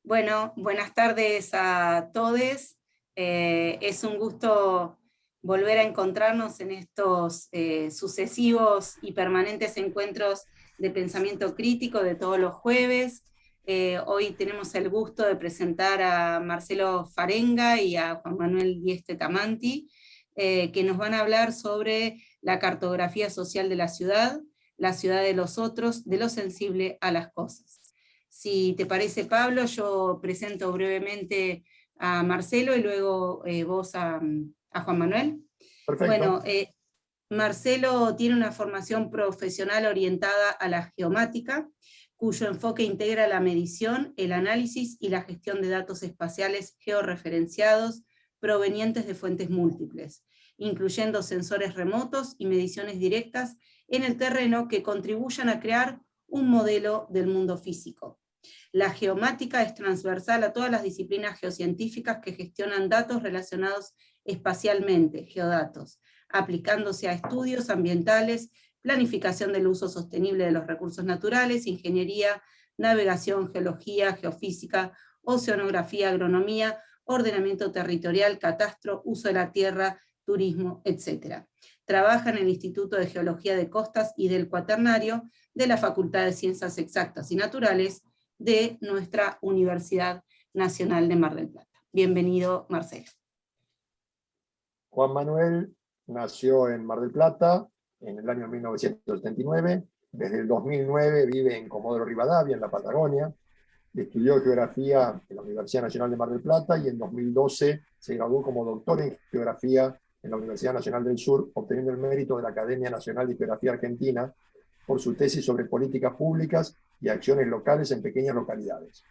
Bueno, buenas tardes a todos. Es un gusto volver a encontrarnos en estos sucesivos y permanentes encuentros de pensamiento crítico de todos los jueves. Hoy tenemos el gusto de presentar a Marcelo Farenga y a Juan Manuel Dieste Tamanti, que nos van a hablar sobre la cartografía social de la ciudad de los otros, de lo sensible a las cosas. Si te parece, Pablo, yo presento brevemente a Marcelo y luego vos a Juan Manuel. Perfecto. Bueno, Marcelo tiene una formación profesional orientada a la geomática, cuyo enfoque integra la medición, el análisis y la gestión de datos espaciales georreferenciados provenientes de fuentes múltiples, incluyendo sensores remotos y mediciones directas en el terreno que contribuyan a crear un modelo del mundo físico. La geomática es transversal a todas las disciplinas geocientíficas que gestionan datos relacionados espacialmente, geodatos, aplicándose a estudios ambientales, planificación del uso sostenible de los recursos naturales, ingeniería, navegación, geología, geofísica, oceanografía, agronomía, ordenamiento territorial, catastro, uso de la tierra, turismo, etc. Trabaja en el Instituto de Geología de Costas y del Cuaternario de la Facultad de Ciencias Exactas y Naturales de nuestra Universidad Nacional de Mar del Plata. Bienvenido, Marcelo. Juan Manuel nació en Mar del Plata en el año 1979. Desde el 2009 vive en Comodoro Rivadavia, en la Patagonia. Estudió geografía en la Universidad Nacional de Mar del Plata y en 2012 se graduó como doctor en geografía en la Universidad Nacional del Sur, obteniendo el mérito de la Academia Nacional de Geografía Argentina por su tesis sobre políticas públicas y acciones locales en pequeñas localidades.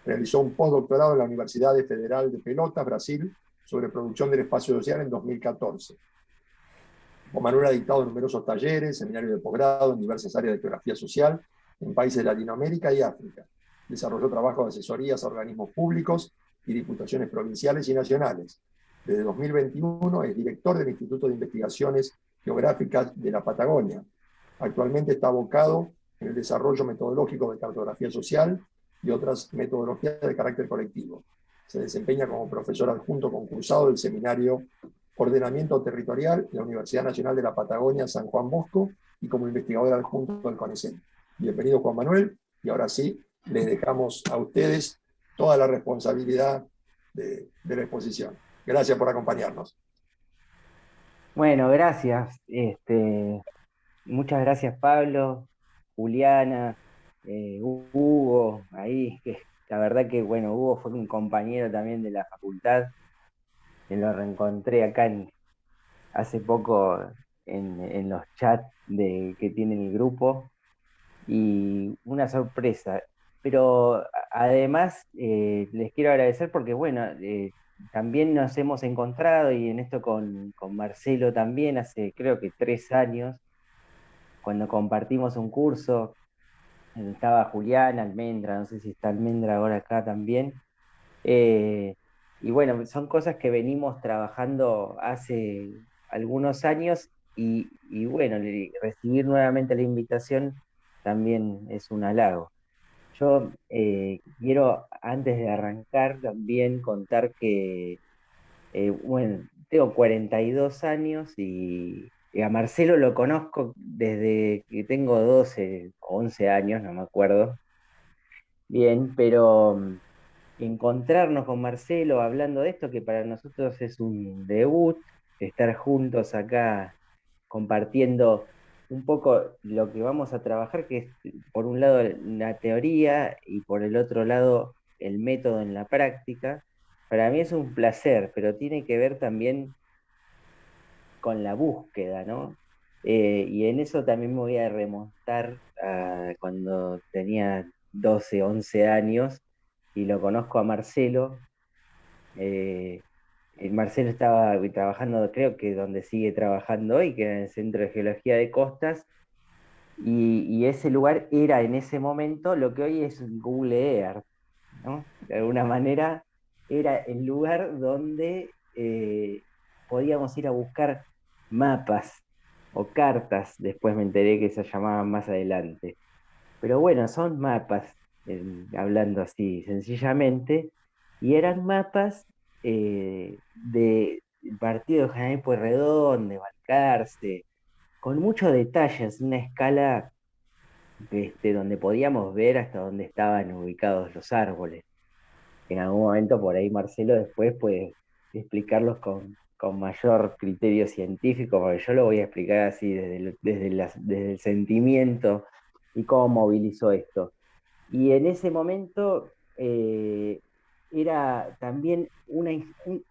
Realizó un postdoctorado en la Universidad Federal de Pelotas, Brasil, sobre producción del espacio social en 2014. Juan Manuel ha dictado numerosos talleres, seminarios de posgrado en diversas áreas de geografía social en países de Latinoamérica y África. Desarrolló trabajos de asesorías a organismos públicos y diputaciones provinciales y nacionales. Desde 2021 es director del Instituto de Investigaciones Geográficas de la Patagonia. Actualmente está abocado en el desarrollo metodológico de cartografía social y otras metodologías de carácter colectivo. Se desempeña como profesor adjunto concursado del seminario Ordenamiento Territorial en la Universidad Nacional de la Patagonia San Juan Bosco y como investigador adjunto del CONICET. Bienvenido, Juan Manuel, y ahora sí, les dejamos a ustedes toda la responsabilidad de la exposición. Gracias por acompañarnos. Bueno, gracias. Muchas gracias, Pablo, Juliana, Hugo, ahí, que la verdad que, bueno, Hugo fue un compañero también de la facultad, que lo reencontré acá hace poco en los chats que tiene el grupo, y una sorpresa. Pero además les quiero agradecer porque, bueno, también nos hemos encontrado, y en esto con Marcelo también, hace creo que 3 años, cuando compartimos un curso. Estaba Julián, Almendra, no sé si está Almendra ahora acá también. Eh, y bueno, son cosas que venimos trabajando hace algunos años, y bueno, recibir nuevamente la invitación también es un halago. Yo quiero, antes de arrancar, también contar que, bueno, tengo 42 años y a Marcelo lo conozco desde que tengo 12 o 11 años, no me acuerdo bien, pero encontrarnos con Marcelo hablando de esto, que para nosotros es un debut, estar juntos acá compartiendo un poco lo que vamos a trabajar, que es por un lado la teoría y por el otro lado el método en la práctica. Para mí es un placer, pero tiene que ver también con la búsqueda, ¿no? Y en eso también me voy a remontar a cuando tenía 12, 11 años y lo conozco a Marcelo. Eh, Marcelo estaba trabajando, creo que donde sigue trabajando hoy, que era en el Centro de Geología de Costas, y ese lugar era en ese momento lo que hoy es Google Earth, ¿no? De alguna manera era el lugar donde podíamos ir a buscar mapas o cartas, después me enteré que se llamaban más adelante. Pero bueno, son mapas. hablando así sencillamente, y eran mapas de partido de General Pueyrredón, de Balcarce, con muchos detalles, una escala donde podíamos ver hasta dónde estaban ubicados los árboles. En algún momento por ahí Marcelo después puede explicarlos con mayor criterio científico, porque yo lo voy a explicar así desde el sentimiento y cómo movilizó esto. Y en ese momento era también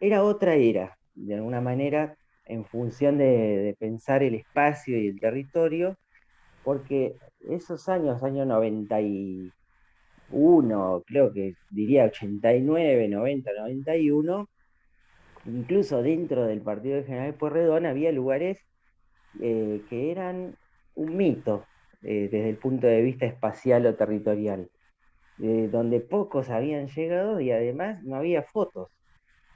era otra era, de alguna manera, en función de pensar el espacio y el territorio, porque esos años, año 91, creo que diría 89, 90, 91, incluso dentro del partido de General Pueyrredón había lugares que eran un mito desde el punto de vista espacial o territorial, donde pocos habían llegado y además no había fotos.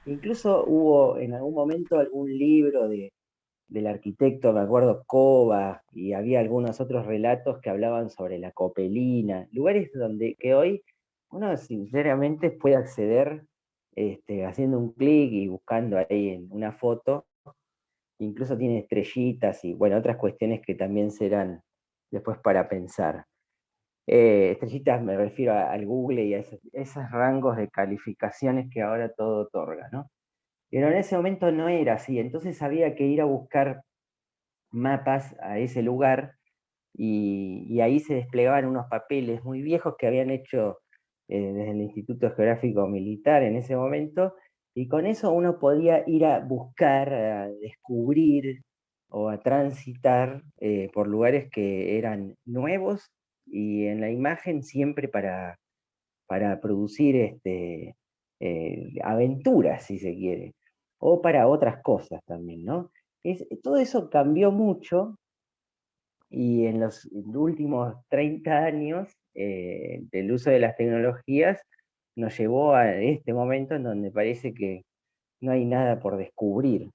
Incluso hubo en algún momento algún libro del arquitecto, me acuerdo, Cova, y había algunos otros relatos que hablaban sobre la Copelina, lugares donde que hoy uno sinceramente puede acceder haciendo un clic y buscando ahí en una foto, incluso tiene estrellitas y bueno, otras cuestiones que también serán después para pensar. Estrellitas me refiero al Google y a esos rangos de calificaciones que ahora todo otorga, ¿no? Pero en ese momento no era así, entonces había que ir a buscar mapas a ese lugar y ahí se desplegaban unos papeles muy viejos que habían hecho desde el Instituto Geográfico Militar en ese momento, y con eso uno podía ir a buscar, a descubrir o a transitar por lugares que eran nuevos y en la imagen siempre para producir aventuras, si se quiere, o para otras cosas también, ¿no? Todo eso cambió mucho y en los últimos 30 años el uso de las tecnologías nos llevó a este momento en donde parece que no hay nada por descubrir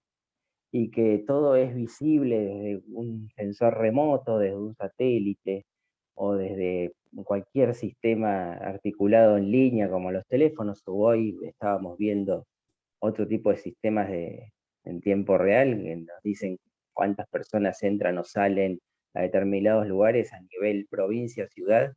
y que todo es visible desde un sensor remoto, desde un satélite o desde cualquier sistema articulado en línea como los teléfonos, o hoy estábamos viendo otro tipo de sistemas en tiempo real que nos dicen cuántas personas entran o salen a determinados lugares a nivel provincia o ciudad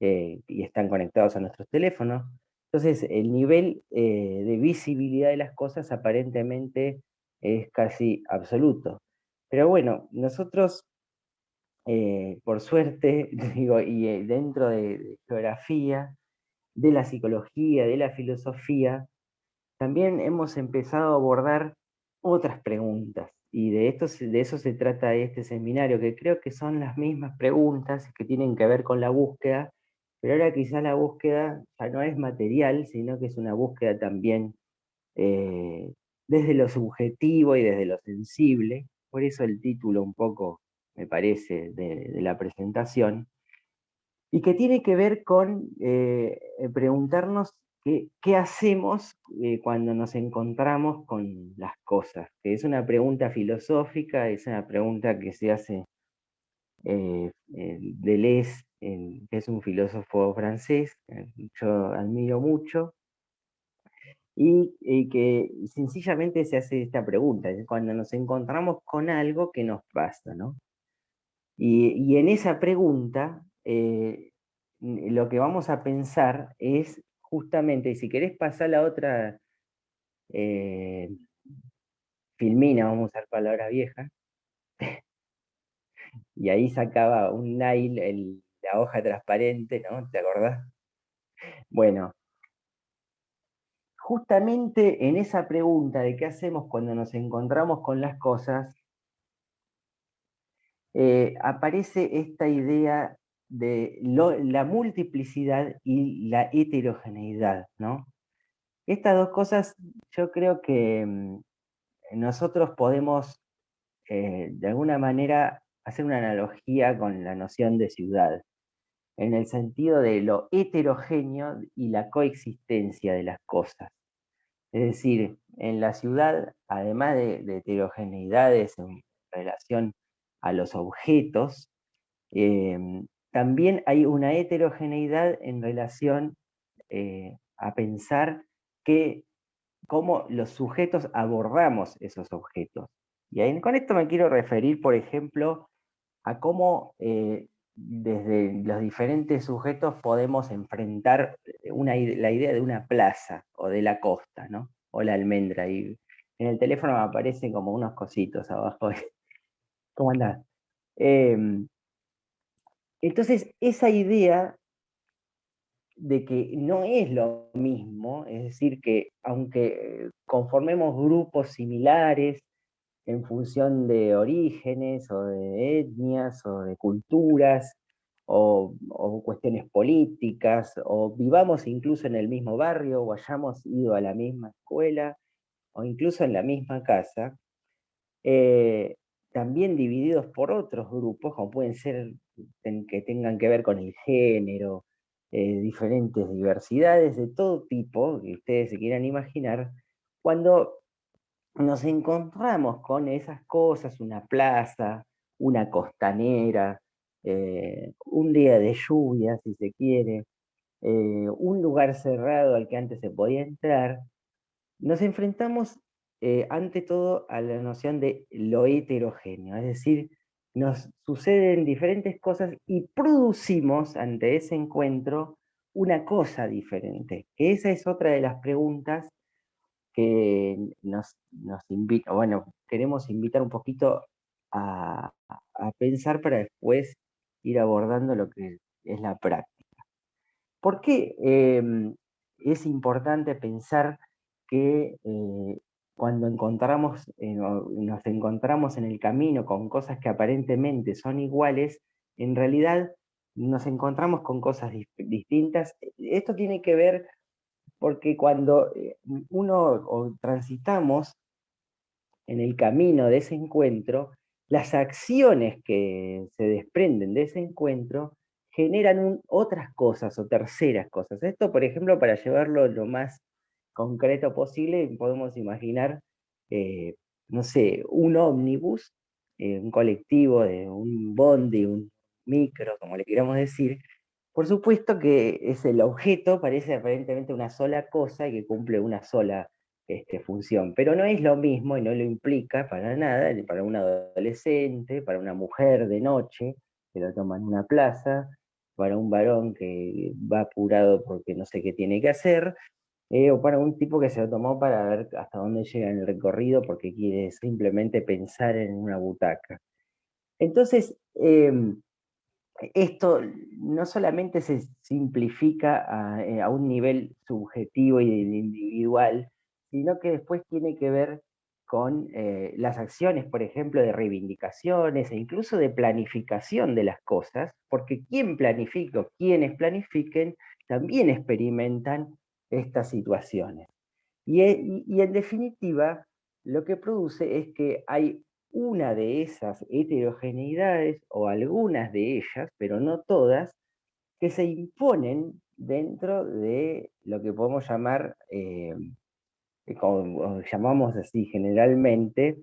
y están conectados a nuestros teléfonos. Entonces, el nivel de visibilidad de las cosas aparentemente es casi absoluto. Pero bueno, nosotros, por suerte, digo, y dentro de geografía, de la psicología, de la filosofía, también hemos empezado a abordar otras preguntas. Y de eso se trata este seminario, que creo que son las mismas preguntas que tienen que ver con la búsqueda, pero ahora quizá la búsqueda ya no es material, sino que es una búsqueda también eh, desde lo subjetivo y desde lo sensible. Por eso el título un poco, me parece, de la presentación, y que tiene que ver con preguntarnos qué hacemos cuando nos encontramos con las cosas, que es una pregunta filosófica, es una pregunta que se hace Deleuze, que es un filósofo francés, yo admiro mucho, y que sencillamente se hace esta pregunta, es cuando nos encontramos con algo que nos pasa, ¿no? Y en esa pregunta, lo que vamos a pensar es justamente, y si querés pasar la otra eh, filmina, vamos a usar palabras viejas, y ahí sacaba un nail, la hoja transparente, ¿no? ¿Te acordás? Bueno, justamente en esa pregunta de qué hacemos cuando nos encontramos con las cosas, aparece esta idea de la multiplicidad y la heterogeneidad, ¿no? Estas dos cosas yo creo que nosotros podemos de alguna manera hacer una analogía con la noción de ciudad, en el sentido de lo heterogéneo y la coexistencia de las cosas. Es decir, en la ciudad, además de heterogeneidades en relación a los objetos, también hay una heterogeneidad en relación a pensar cómo los sujetos abordamos esos objetos. Y ahí, con esto me quiero referir, por ejemplo, a cómo desde los diferentes sujetos podemos enfrentar la idea de una plaza o de la costa, ¿no? O la almendra. Y en el teléfono me aparecen como unos cositos abajo. ¿Cómo andás? Entonces, esa idea de que no es lo mismo, es decir, que aunque conformemos grupos similares en función de orígenes o de etnias o de culturas o cuestiones políticas, o vivamos incluso en el mismo barrio o hayamos ido a la misma escuela o incluso en la misma casa, eh, también divididos por otros grupos, como pueden ser que tengan que ver con el género, diferentes diversidades de todo tipo que ustedes se quieran imaginar, cuando nos encontramos con esas cosas, una plaza, una costanera, un día de lluvia, si se quiere, un lugar cerrado al que antes se podía entrar, nos enfrentamos ante todo a la noción de lo heterogéneo, es decir, nos suceden diferentes cosas y producimos ante ese encuentro una cosa diferente. Que esa es otra de las preguntas que nos invita, bueno, queremos invitar un poquito a pensar para después ir abordando lo que es la práctica. ¿Por qué es importante pensar que cuando nos encontramos en el camino con cosas que aparentemente son iguales, en realidad nos encontramos con cosas distintas? Esto tiene que ver porque cuando transitamos en el camino de ese encuentro, las acciones que se desprenden de ese encuentro generan otras cosas o terceras cosas. Esto, por ejemplo, para llevarlo lo más concreto posible, podemos imaginar, no sé, un ómnibus, un colectivo, un bondi, un micro, como le queramos decir. Por supuesto que es el objeto, parece aparentemente una sola cosa y que cumple una sola función, pero no es lo mismo y no lo implica para nada para un adolescente, para una mujer de noche que lo toma en una plaza, para un varón que va apurado porque no sé qué tiene que hacer, o para un tipo que se lo tomó para ver hasta dónde llega en el recorrido porque quiere simplemente pensar en una butaca. Entonces, esto no solamente se simplifica a un nivel subjetivo y individual, sino que después tiene que ver con las acciones, por ejemplo, de reivindicaciones e incluso de planificación de las cosas, porque quien planifica o quienes planifiquen también experimentan estas situaciones. Y en definitiva, lo que produce es que hay una de esas heterogeneidades, o algunas de ellas, pero no todas, que se imponen dentro de lo que podemos llamar, como llamamos así generalmente,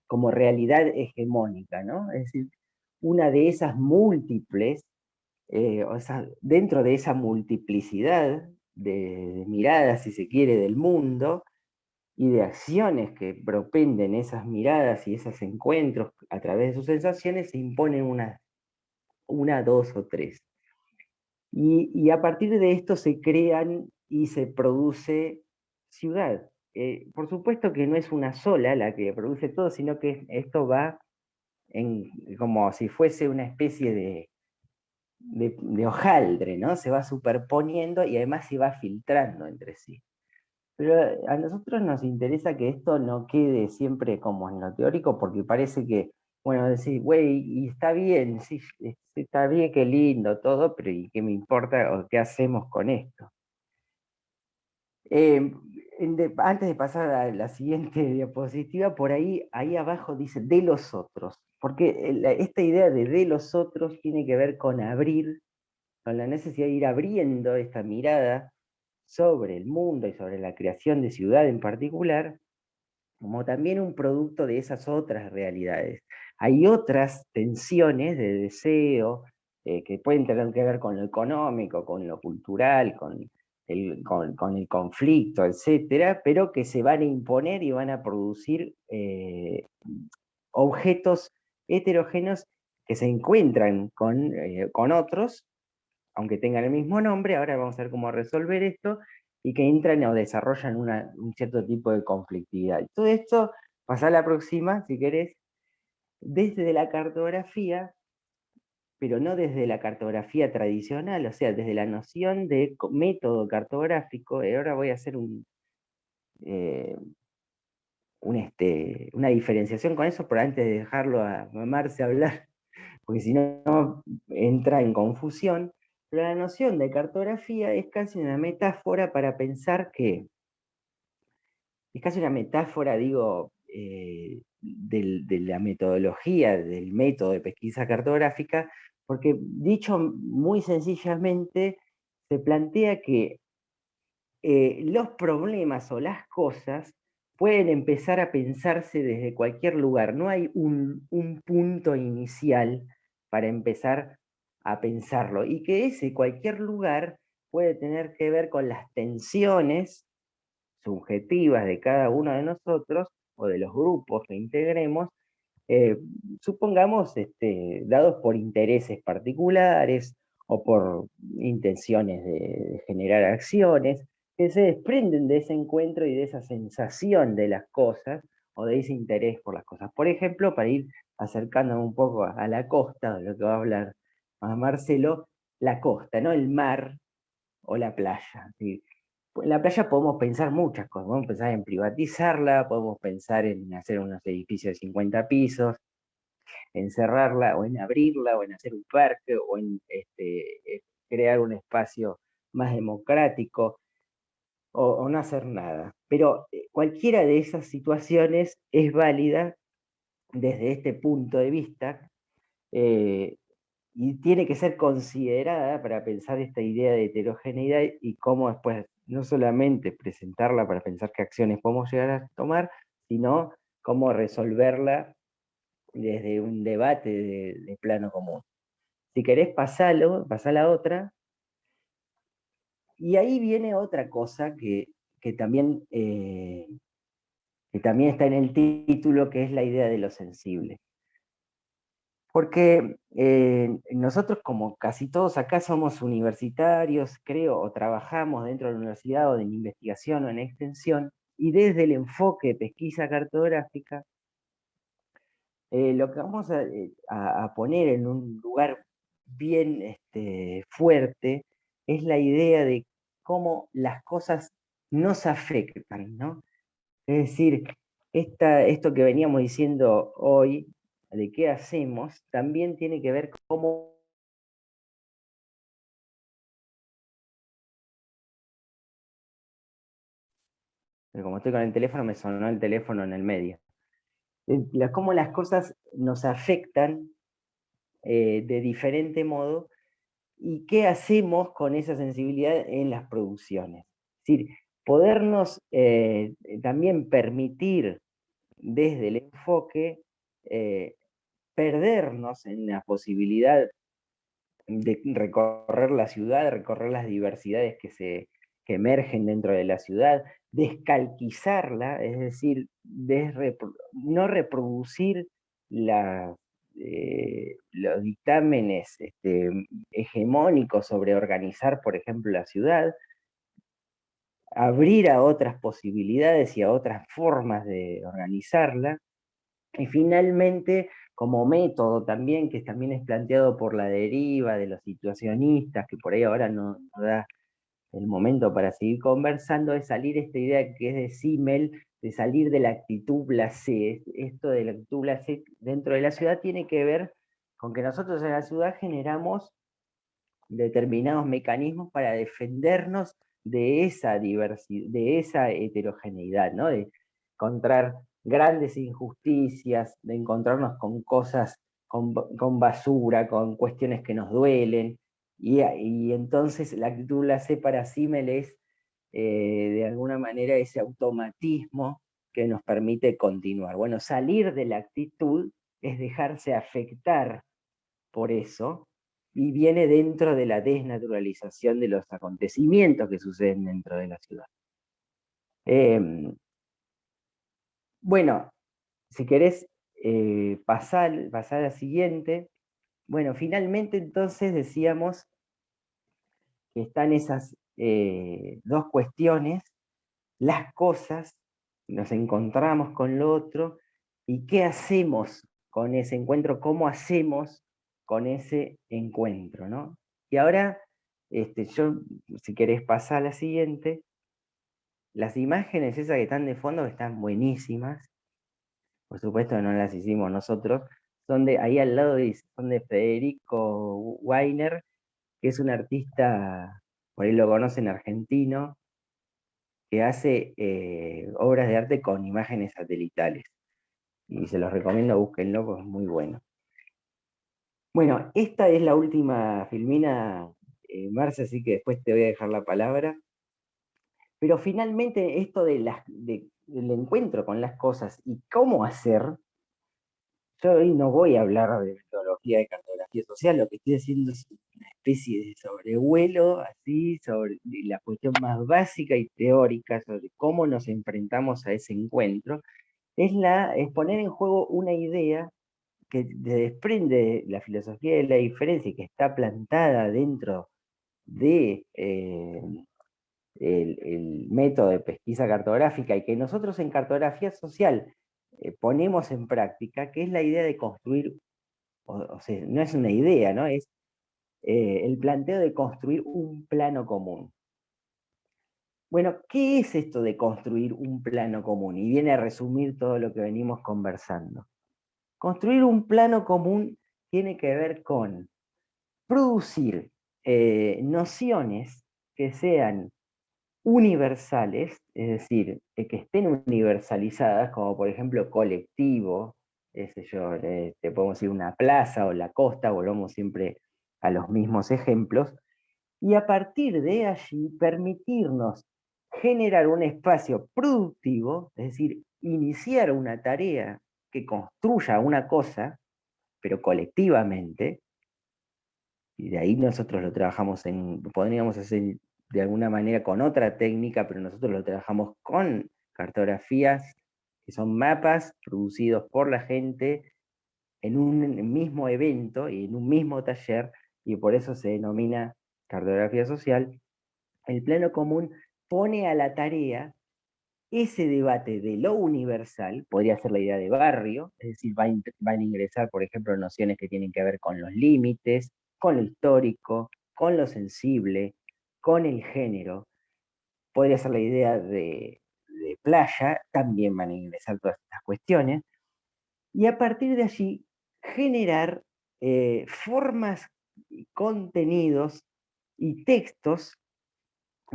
como realidad hegemónica, ¿no? Es decir, una de esas múltiples, o sea, dentro de esa multiplicidad de miradas, si se quiere, del mundo, y de acciones que propenden esas miradas y esos encuentros a través de sus sensaciones, se imponen una, dos o tres. Y a partir de esto se crean y se produce ciudad. Por supuesto que no es una sola la que produce todo, sino que esto va como si fuese una especie de hojaldre, ¿no? Se va superponiendo y además se va filtrando entre sí. Pero a nosotros nos interesa que esto no quede siempre como en lo teórico, porque parece que, bueno, decir, güey, y está bien, sí, está bien, qué lindo todo, pero ¿y qué me importa o qué hacemos con esto? Antes de pasar a la siguiente diapositiva, por ahí abajo dice de los otros, porque esta idea de los otros tiene que ver con abrir, con la necesidad de ir abriendo esta mirada sobre el mundo y sobre la creación de ciudad en particular, como también un producto de esas otras realidades. Hay otras tensiones de deseo, que pueden tener que ver con lo económico, con lo cultural, con el conflicto, etcétera, pero que se van a imponer y van a producir objetos heterogéneos que se encuentran con otros, aunque tengan el mismo nombre. Ahora vamos a ver cómo resolver esto, y que entran o desarrollan un cierto tipo de conflictividad. Todo esto, pasa a la próxima, si querés, desde la cartografía, pero no desde la cartografía tradicional, o sea, desde la noción de método cartográfico. Y ahora voy a hacer eh, una diferenciación con eso, pero antes de dejarlo a Marce hablar, porque si no entra en confusión. Pero la noción de cartografía es casi una metáfora para pensar que, es casi una metáfora, digo, de la metodología, del método de pesquisa cartográfica, porque dicho muy sencillamente, se plantea que los problemas o las cosas pueden empezar a pensarse desde cualquier lugar. No hay un punto inicial para empezar a pensarlo, y que ese cualquier lugar puede tener que ver con las tensiones subjetivas de cada uno de nosotros o de los grupos que integremos, eh, supongamos, dados por intereses particulares o por intenciones de generar acciones, que se desprenden de ese encuentro y de esa sensación de las cosas, o de ese interés por las cosas. Por ejemplo, para ir acercándonos un poco a la costa, de lo que va a hablar a Marcelo, la costa, ¿no? El mar o la playa. ¿Sí? En la playa podemos pensar muchas cosas, podemos pensar en privatizarla, podemos pensar en hacer unos edificios de 50 pisos, en cerrarla o en abrirla o en hacer un parque o en crear un espacio más democrático, o no hacer nada. Pero cualquiera de esas situaciones es válida desde este punto de vista, eh, y tiene que ser considerada para pensar esta idea de heterogeneidad, y cómo después no solamente presentarla para pensar qué acciones podemos llegar a tomar, sino cómo resolverla desde un debate de plano común. Si querés, pasá la otra. Y ahí viene otra cosa que también, que también está en el título, que es la idea de lo sensible. Porque nosotros, como casi todos acá, somos universitarios, creo, o trabajamos dentro de la universidad o de investigación o en extensión, y desde el enfoque de pesquisa cartográfica, lo que vamos a poner en un lugar bien fuerte es la idea de cómo las cosas nos afectan, ¿no? Es decir, esto que veníamos diciendo hoy, de qué hacemos, también tiene que ver cómo, pero como estoy con el teléfono, me sonó el teléfono en el medio. Cómo las cosas nos afectan de diferente modo, y qué hacemos con esa sensibilidad en las producciones. Es decir, podernos también permitir desde el enfoque perdernos en la posibilidad de recorrer la ciudad, de recorrer las diversidades que emergen dentro de la ciudad, descalquizarla, es decir, no reproducir los dictámenes hegemónicos sobre organizar, por ejemplo, la ciudad, abrir a otras posibilidades y a otras formas de organizarla. Y finalmente, como método también, que también es planteado por la deriva de los situacionistas, que por ahí ahora no da el momento para seguir conversando, es salir esta idea que es de Simmel, de salir de la actitud blasé. Esto de la actitud blasé dentro de la ciudad tiene que ver con que nosotros en la ciudad generamos determinados mecanismos para defendernos de esa diversidad, de esa heterogeneidad, ¿no? De encontrar grandes injusticias, de encontrarnos con cosas, con basura, con cuestiones que nos duelen, y entonces la actitud blasé para Simmel es de alguna manera ese automatismo que nos permite continuar. Bueno, salir de la actitud es dejarse afectar por eso, y viene dentro de la desnaturalización de los acontecimientos que suceden dentro de la ciudad. Bueno, si querés pasar a la siguiente. Bueno, finalmente entonces decíamos que están esas dos cuestiones, las cosas, nos encontramos con lo otro, y qué hacemos con ese encuentro, cómo hacemos con ese encuentro, ¿no? Y ahora, yo, si querés pasar a la siguiente, las imágenes esas que están de fondo están buenísimas, por supuesto no las hicimos nosotros, son de, ahí al lado son de Federico Weiner, que es un artista, por ahí lo conocen, argentino, que hace obras de arte con imágenes satelitales. Y se los recomiendo, búsquenlo, porque es muy bueno. Bueno, esta es la última filmina, Marce, así que después te voy a dejar la palabra. Pero finalmente esto del encuentro con las cosas y cómo hacer, yo hoy no voy a hablar de metodología de cartografía social, lo que estoy haciendo es una especie de sobrevuelo, así, sobre la cuestión más básica y teórica, sobre cómo nos enfrentamos a ese encuentro, es poner en juego una idea que desprende de la filosofía de la diferencia y que está plantada dentro de el método de pesquisa cartográfica y que nosotros en cartografía social ponemos en práctica, que es la idea de construir, o sea, no es una idea, ¿no? Es el planteo de construir un plano común. Bueno, ¿qué es esto de construir un plano común? Y viene a resumir todo lo que venimos conversando. Construir un plano común tiene que ver con producir nociones que sean universales, es decir, que estén universalizadas, como por ejemplo colectivo, te podemos decir una plaza o la costa, volvamos siempre a los mismos ejemplos, y a partir de allí permitirnos generar un espacio productivo, es decir, iniciar una tarea que construya una cosa, pero colectivamente, y de ahí nosotros lo trabajamos podríamos hacer de alguna manera con otra técnica, pero nosotros lo trabajamos con cartografías, que son mapas producidos por la gente en un mismo evento y en un mismo taller, y por eso se denomina cartografía social. El plano común pone a la tarea ese debate de lo universal, podría ser la idea de barrio, es decir, van a ingresar, por ejemplo, nociones que tienen que ver con los límites, con lo histórico, con lo sensible, con el género. Podría ser la idea de playa, también van a ingresar todas estas cuestiones, y a partir de allí generar formas, contenidos y textos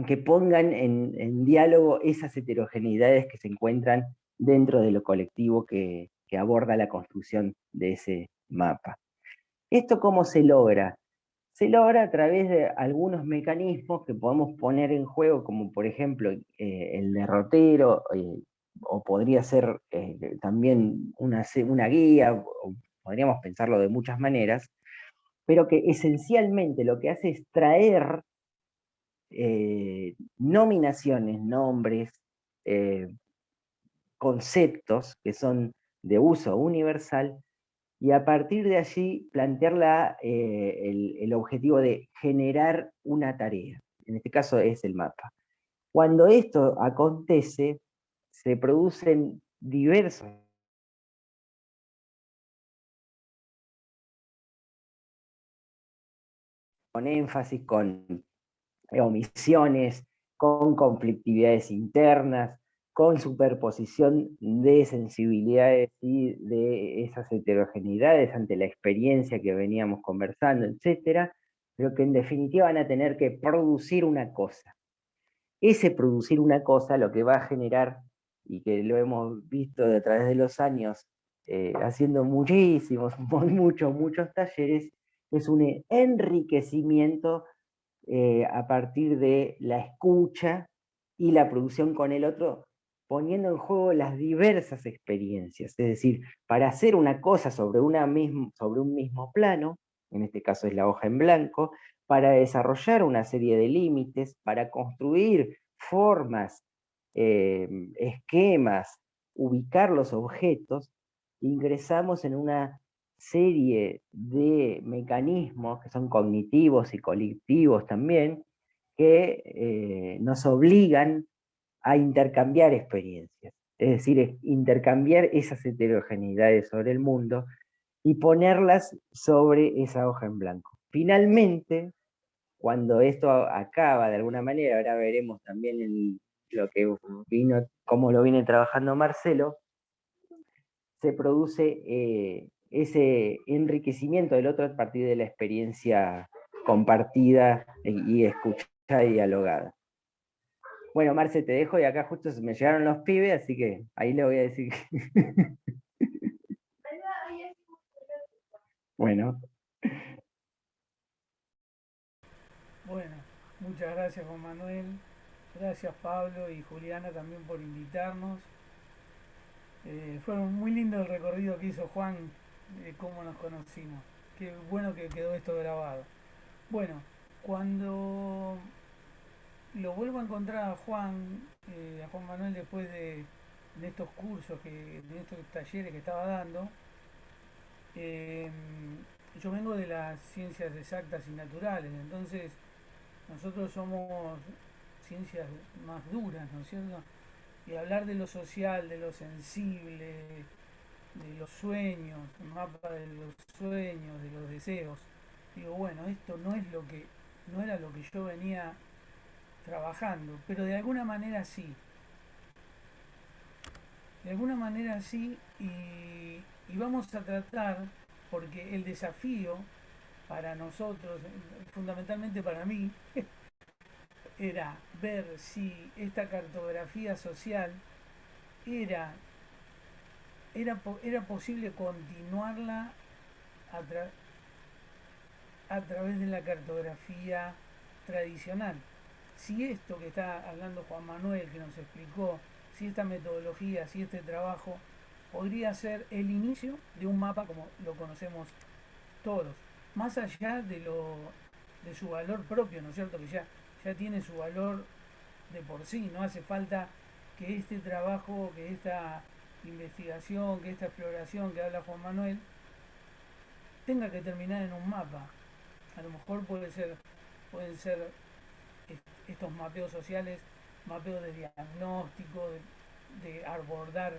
que pongan en diálogo esas heterogeneidades que se encuentran dentro de lo colectivo que aborda la construcción de ese mapa. ¿Esto cómo se logra? Se logra a través de algunos mecanismos que podemos poner en juego, como por ejemplo el derrotero, o podría ser también una guía, o podríamos pensarlo de muchas maneras, pero que esencialmente lo que hace es traer nominaciones, nombres, conceptos que son de uso universal, y a partir de allí plantear el objetivo de generar una tarea. En este caso es el mapa. Cuando esto acontece, se producen diversos con énfasis, con omisiones, con conflictividades internas, con superposición de sensibilidades y de esas heterogeneidades ante la experiencia que veníamos conversando, etcétera, pero que en definitiva van a tener que producir una cosa. Ese producir una cosa lo que va a generar, y que lo hemos visto a través de los años, haciendo muchos talleres, es un enriquecimiento a partir de la escucha y la producción con el otro, poniendo en juego las diversas experiencias. Es decir, para hacer una cosa sobre un mismo plano, en este caso es la hoja en blanco, para desarrollar una serie de límites, para construir formas, esquemas, ubicar los objetos, ingresamos en una serie de mecanismos que son cognitivos y colectivos también, que nos obligan a intercambiar experiencias, es decir, intercambiar esas heterogeneidades sobre el mundo y ponerlas sobre esa hoja en blanco. Finalmente, cuando esto acaba de alguna manera, ahora veremos también lo que vino, cómo lo viene trabajando Marcelo, se produce ese enriquecimiento del otro a partir de la experiencia compartida y escuchada y dialogada. Bueno, Marce, te dejo y acá justo me llegaron los pibes, así que ahí le voy a decir. Bueno. Bueno, muchas gracias Juan Manuel, gracias Pablo y Juliana también por invitarnos. Fue muy lindo el recorrido que hizo Juan, cómo nos conocimos. Qué bueno que quedó esto grabado. Bueno, cuando lo vuelvo a encontrar a Juan Manuel después de estos cursos, de estos talleres que estaba dando, eh, yo vengo de las ciencias exactas y naturales, entonces nosotros somos ciencias más duras, ¿no es cierto? Y hablar de lo social, de lo sensible, de los sueños, un mapa de los sueños, de los deseos. Digo, bueno, esto no era lo que yo venía trabajando, pero de alguna manera sí. De alguna manera sí, y vamos a tratar, porque el desafío para nosotros, fundamentalmente para mí, era ver si esta cartografía social era, era posible continuarla a, a través de la cartografía tradicional. Si esto que está hablando Juan Manuel, que nos explicó, si esta metodología, si este trabajo podría ser el inicio de un mapa como lo conocemos todos, más allá de su valor propio, ¿no es cierto? Que ya tiene su valor de por sí, no hace falta que este trabajo, que esta investigación, que esta exploración que habla Juan Manuel, tenga que terminar en un mapa. A lo mejor pueden ser estos mapeos sociales, mapeos de diagnóstico, de abordar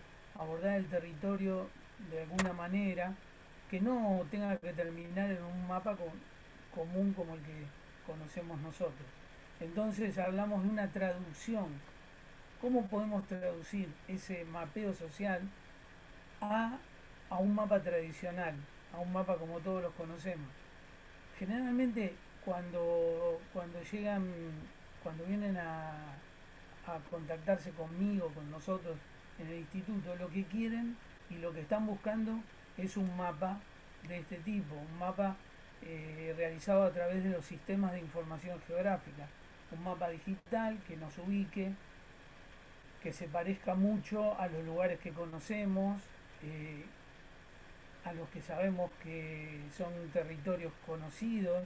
el territorio de alguna manera, que no tenga que terminar en un mapa común como el que conocemos nosotros. Entonces hablamos de una traducción. ¿Cómo podemos traducir ese mapeo social a, a un mapa tradicional, a un mapa como todos los conocemos? Generalmente cuando llegan, cuando vienen a contactarse conmigo, con nosotros en el instituto, lo que quieren y lo que están buscando es un mapa de este tipo, un mapa realizado a través de los sistemas de información geográfica, un mapa digital que nos ubique, que se parezca mucho a los lugares que conocemos, eh, a los que sabemos que son territorios conocidos,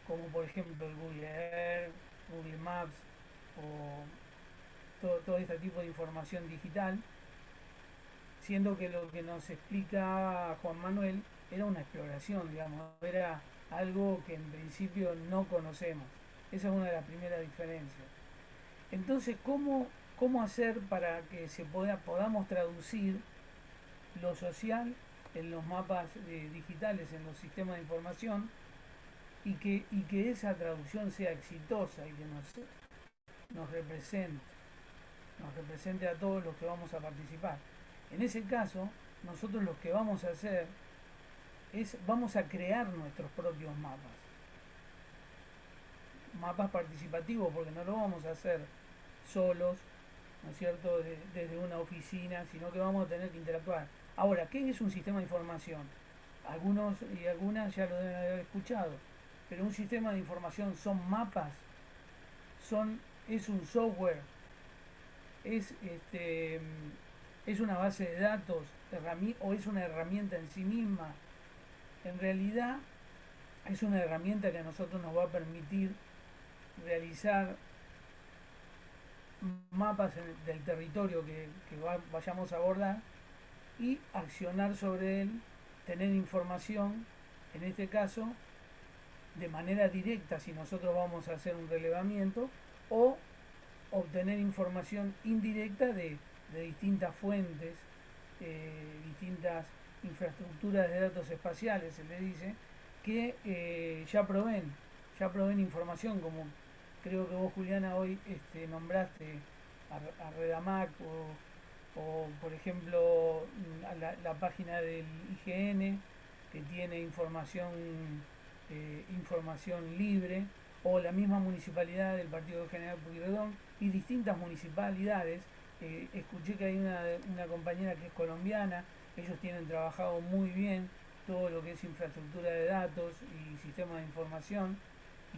como por ejemplo el Google Earth, Google Maps o todo este tipo de información digital, siendo que lo que nos explica Juan Manuel era una exploración, digamos, era algo que en principio no conocemos. Esa es una de las primeras diferencias. Entonces, ¿cómo hacer para que podamos traducir lo social en los mapas digitales, en los sistemas de información, y que esa traducción sea exitosa y que nos represente a todos los que vamos a participar? En ese caso, nosotros lo que vamos a hacer vamos a crear nuestros propios mapas participativos, porque no lo vamos a hacer solos, ¿no es cierto?, desde una oficina, sino que vamos a tener que interactuar. Ahora, ¿qué es un sistema de información? Algunos y algunas ya lo deben haber escuchado, pero un sistema de información son mapas, es un software, es, es una base de datos o es una herramienta en sí misma. En realidad es una herramienta que a nosotros nos va a permitir realizar mapas del territorio que vayamos a abordar y accionar sobre él, tener información, en este caso, de manera directa si nosotros vamos a hacer un relevamiento, o obtener información indirecta de distintas fuentes, distintas infraestructuras de datos espaciales, se le dice, que ya proveen información, como creo que vos, Juliana, hoy nombraste a Redamac o, por ejemplo, a la página del IGN, que tiene información libre, o la misma municipalidad del partido de General Pueyrredón y distintas municipalidades. Escuché que hay una compañera que es colombiana, ellos tienen trabajado muy bien todo lo que es infraestructura de datos y sistemas de información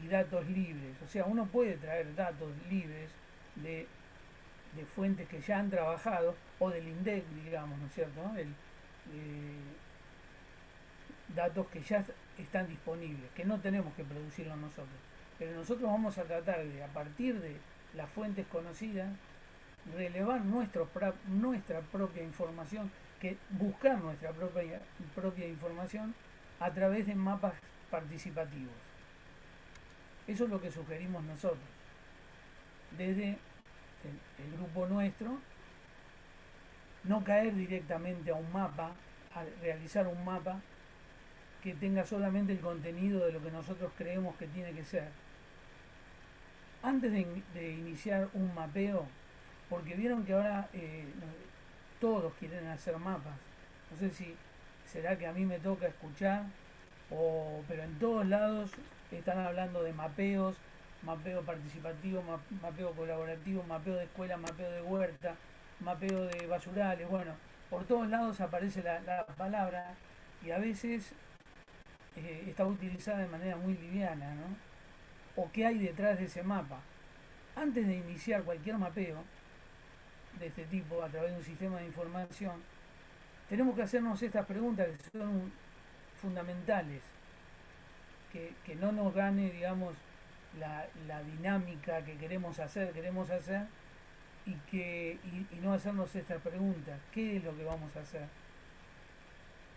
y datos libres. O sea, uno puede traer datos libres de fuentes que ya han trabajado, o del INDEC, digamos, ¿no es cierto? ¿No? Datos que ya están disponibles, que no tenemos que producirlos nosotros. Pero nosotros vamos a tratar de, a partir de las fuentes conocidas, relevar nuestra propia información, buscar nuestra propia información a través de mapas participativos. Eso es lo que sugerimos nosotros. Desde el grupo nuestro, no caer directamente a un mapa, a realizar un mapa que tenga solamente el contenido de lo que nosotros creemos que tiene que ser. Antes de iniciar un mapeo, porque vieron que ahora todos quieren hacer mapas. No sé si será que a mí me toca escuchar, pero en todos lados están hablando de mapeos, mapeo participativo, mapeo colaborativo, mapeo de escuela, mapeo de huerta, mapeo de basurales. Bueno, por todos lados aparece la palabra y a veces está utilizada de manera muy liviana, ¿no? O qué hay detrás de ese mapa. Antes de iniciar cualquier mapeo de este tipo a través de un sistema de información, tenemos que hacernos estas preguntas que son fundamentales, que no nos gane, digamos, la dinámica que queremos hacer y no hacernos estas preguntas. ¿Qué es lo que vamos a hacer?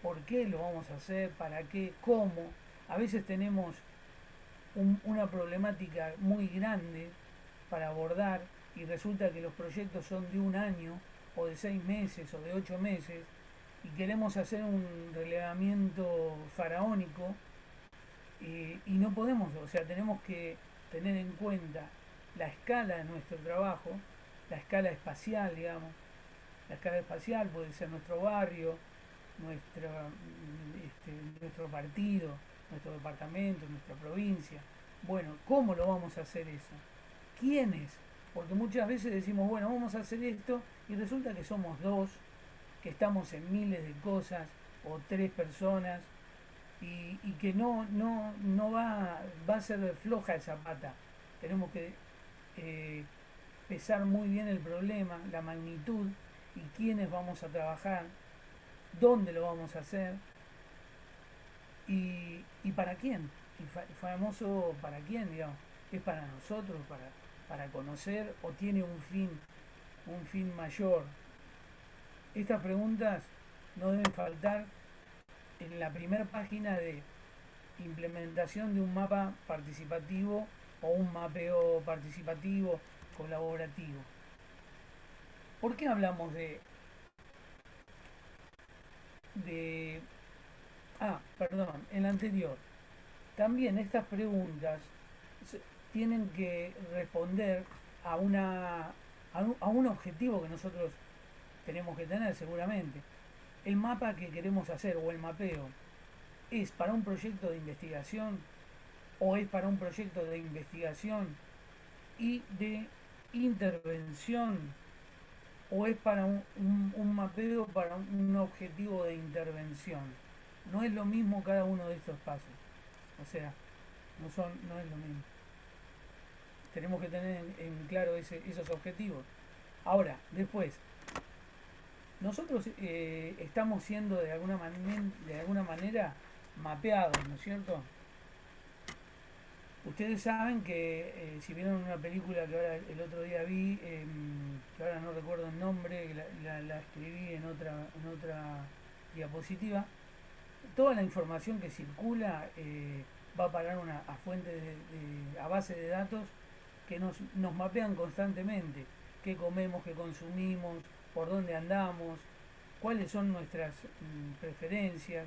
¿Por qué lo vamos a hacer? ¿Para qué? ¿Cómo? A veces tenemos una problemática muy grande para abordar y resulta que los proyectos son de un año o de 6 meses o de 8 meses y queremos hacer un relevamiento faraónico y no podemos, o sea, tenemos que tener en cuenta la escala de nuestro trabajo, la escala espacial, digamos. La escala espacial puede ser nuestro barrio, nuestro partido, nuestro departamento, nuestra provincia. Bueno, ¿cómo lo vamos a hacer eso? ¿Quiénes? Porque muchas veces decimos, bueno, vamos a hacer esto y resulta que somos dos, que estamos en miles de cosas, o 3 personas, y que no va a ser floja esa pata. Tenemos que pesar muy bien el problema, la magnitud y quiénes vamos a trabajar, dónde lo vamos a hacer y para quién. El famoso para quién, digamos, es para nosotros, para conocer, o tiene un fin mayor. Estas preguntas no deben faltar en la primera página de implementación de un mapa participativo o un mapeo participativo colaborativo. ¿Por qué hablamos perdón, en la anterior? También estas preguntas tienen que responder a un objetivo que nosotros tenemos que tener seguramente. El mapa que queremos hacer o el mapeo es para un proyecto de investigación o es para un proyecto de investigación y de intervención o es para un mapeo para un objetivo de intervención. No es lo mismo cada uno de estos pasos. O sea, no es lo mismo. Tenemos que tener en claro esos objetivos. Ahora, después, nosotros estamos siendo de alguna manera mapeados, ¿no es cierto? Ustedes saben que si vieron una película que ahora el otro día vi, que ahora no recuerdo el nombre, que la escribí en otra diapositiva, toda la información que circula va a parar a fuentes a base de datos que nos mapean constantemente, qué comemos, qué consumimos, por dónde andamos, cuáles son nuestras preferencias.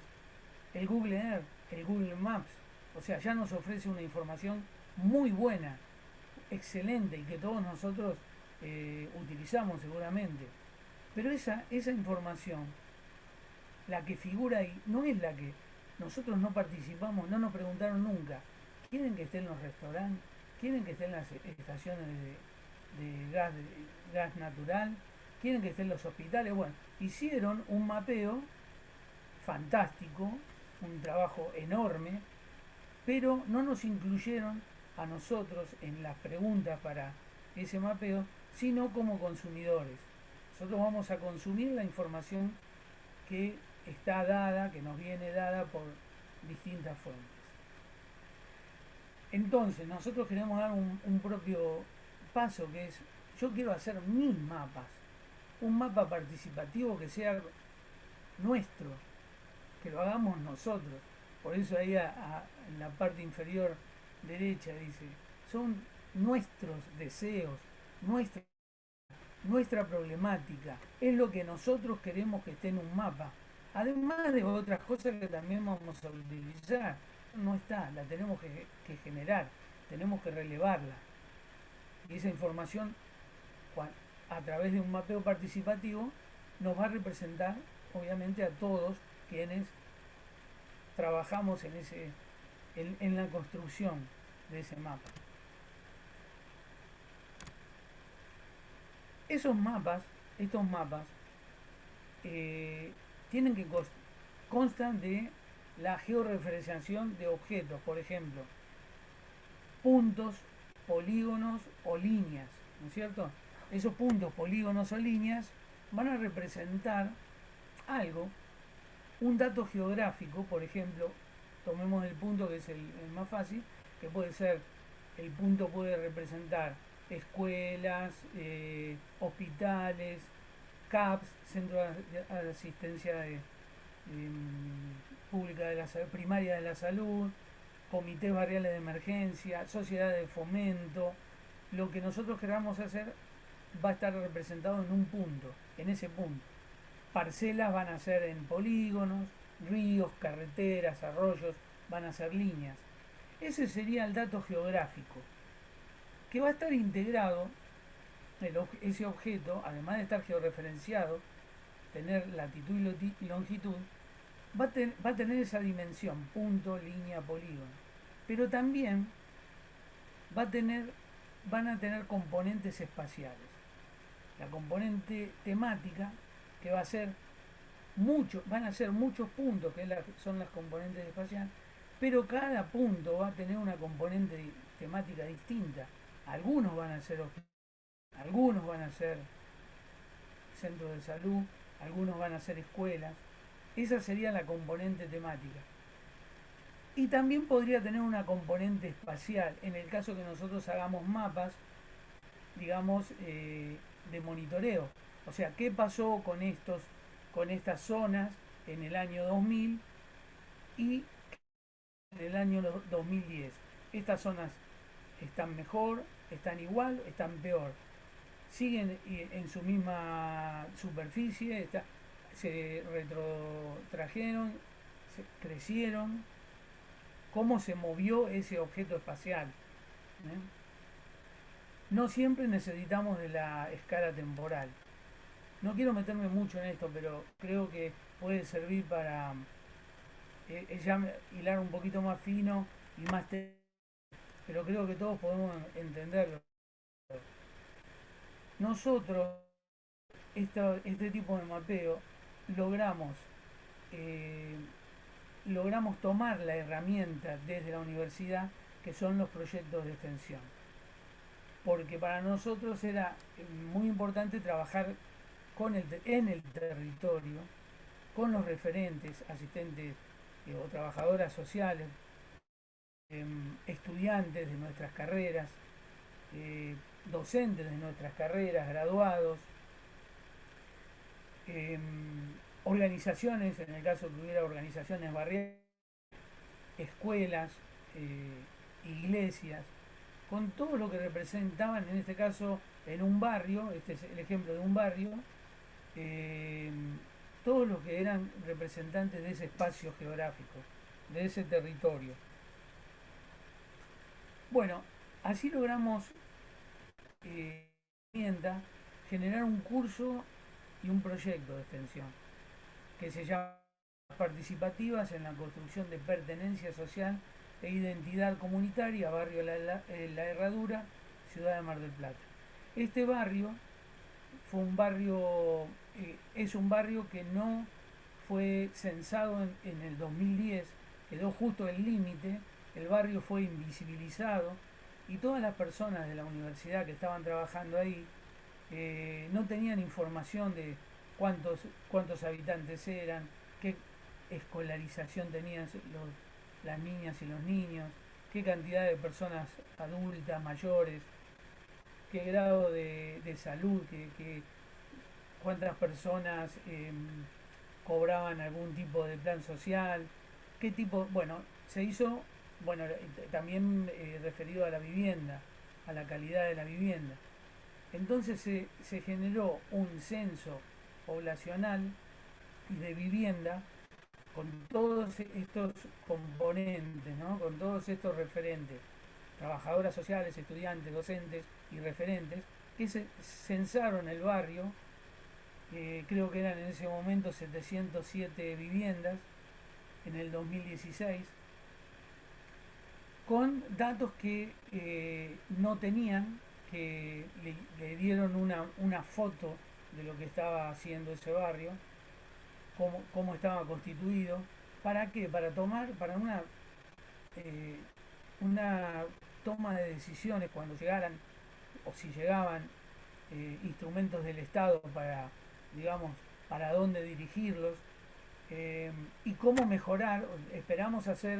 El Google Earth, el Google Maps, o sea, ya nos ofrece una información muy buena, excelente y que todos nosotros utilizamos seguramente. Pero esa información, la que figura ahí, no es la que nosotros no participamos, no nos preguntaron nunca. ¿Quieren que esté en los restaurantes? ¿Quieren que esté en las estaciones de gas natural? ¿Quieren que esté en los hospitales? Bueno, hicieron un mapeo fantástico, un trabajo enorme, pero no nos incluyeron a nosotros en las preguntas para ese mapeo, sino como consumidores. Nosotros vamos a consumir la información que está dada, que nos viene dada por distintas fuentes. Entonces, nosotros queremos dar un propio paso, que es, yo quiero hacer mis mapas, un mapa participativo que sea nuestro, que lo hagamos nosotros. Por eso ahí en la parte inferior derecha dice, son nuestros deseos, nuestra problemática, es lo que nosotros queremos que esté en un mapa. Además de otras cosas que también vamos a utilizar, no está, la tenemos que generar, tenemos que relevarla. Y esa información, a través de un mapeo participativo, nos va a representar, obviamente, a todos quienes trabajamos en la construcción de ese mapa. Estos mapas, tienen que constan de la georreferenciación de objetos, por ejemplo, puntos, polígonos o líneas, ¿no es cierto? Esos puntos, polígonos o líneas van a representar algo, un dato geográfico, por ejemplo, tomemos el punto que es el más fácil, que puede ser, el punto puede representar escuelas, hospitales, CAPS, Centro de Asistencia Pública de la Salud, Primaria de la Salud, comités barriales de emergencia, sociedades de fomento. Lo que nosotros queramos hacer va a estar representado en un punto, en ese punto. Parcelas van a ser en polígonos, ríos, carreteras, arroyos, van a ser líneas. Ese sería el dato geográfico, que va a estar integrado, ese objeto, además de estar georreferenciado, tener latitud y longitud, va a tener esa dimensión, punto, línea, polígono. Pero también van a tener componentes espaciales. La componente temática, que van a ser muchos puntos, que son las componentes espaciales, pero cada punto va a tener una componente temática distinta. Algunos van a ser hospitales, algunos van a ser centros de salud, algunos van a ser escuelas. Esa sería la componente temática. Y también podría tener una componente espacial, en el caso que nosotros hagamos mapas, digamos, de monitoreo. O sea, ¿qué pasó con estas zonas en el año 2000 y en el año 2010? Estas zonas están mejor, están igual, están peor. Siguen en su misma superficie, se retrotrajeron, crecieron. ¿Cómo se movió ese objeto espacial? No siempre necesitamos de la escala temporal. No quiero meterme mucho en esto, pero creo que puede servir para ya hilar un poquito más fino y más pero creo que todos podemos entenderlo. Nosotros, este tipo de mapeo, logramos, eh, logramos tomar la herramienta desde la universidad, que son los proyectos de extensión. Porque para nosotros era muy importante trabajar en el territorio, con los referentes, asistentes o trabajadoras sociales, estudiantes de nuestras carreras, docentes de nuestras carreras, graduados, organizaciones, en el caso que hubiera organizaciones barriales, escuelas, iglesias, con todo lo que representaban, en este caso en un barrio, este es el ejemplo de un barrio, eh, todos los que eran representantes de ese espacio geográfico, de ese territorio. Bueno, así logramos generar un curso y un proyecto de extensión que se llama Participativas en la construcción de pertenencia social e identidad comunitaria, barrio La Herradura, ciudad de Mar del Plata. Este barrio fue un barrio, es un barrio que no fue censado en el 2010, quedó justo el límite, el barrio fue invisibilizado y todas las personas de la universidad que estaban trabajando ahí no tenían información de cuántos habitantes eran, qué escolarización tenían las niñas y los niños, qué cantidad de personas adultas, mayores, qué grado de salud, cuántas personas cobraban algún tipo de plan social, qué tipo, bueno, se hizo, bueno, también referido a la vivienda, a la calidad de la vivienda. Entonces se generó un censo poblacional y de vivienda con todos estos componentes, ¿no? Con todos estos referentes, trabajadoras sociales, estudiantes, docentes y referentes, que se censaron el barrio, creo que eran en ese momento 707 viviendas en el 2016, con datos que no tenían, que le dieron una foto de lo que estaba haciendo ese barrio, cómo estaba constituido. ¿Para qué? Para una toma de decisiones cuando llegaran, o si llegaban, instrumentos del Estado para, digamos, para dónde dirigirlos, y cómo mejorar. Esperamos hacer,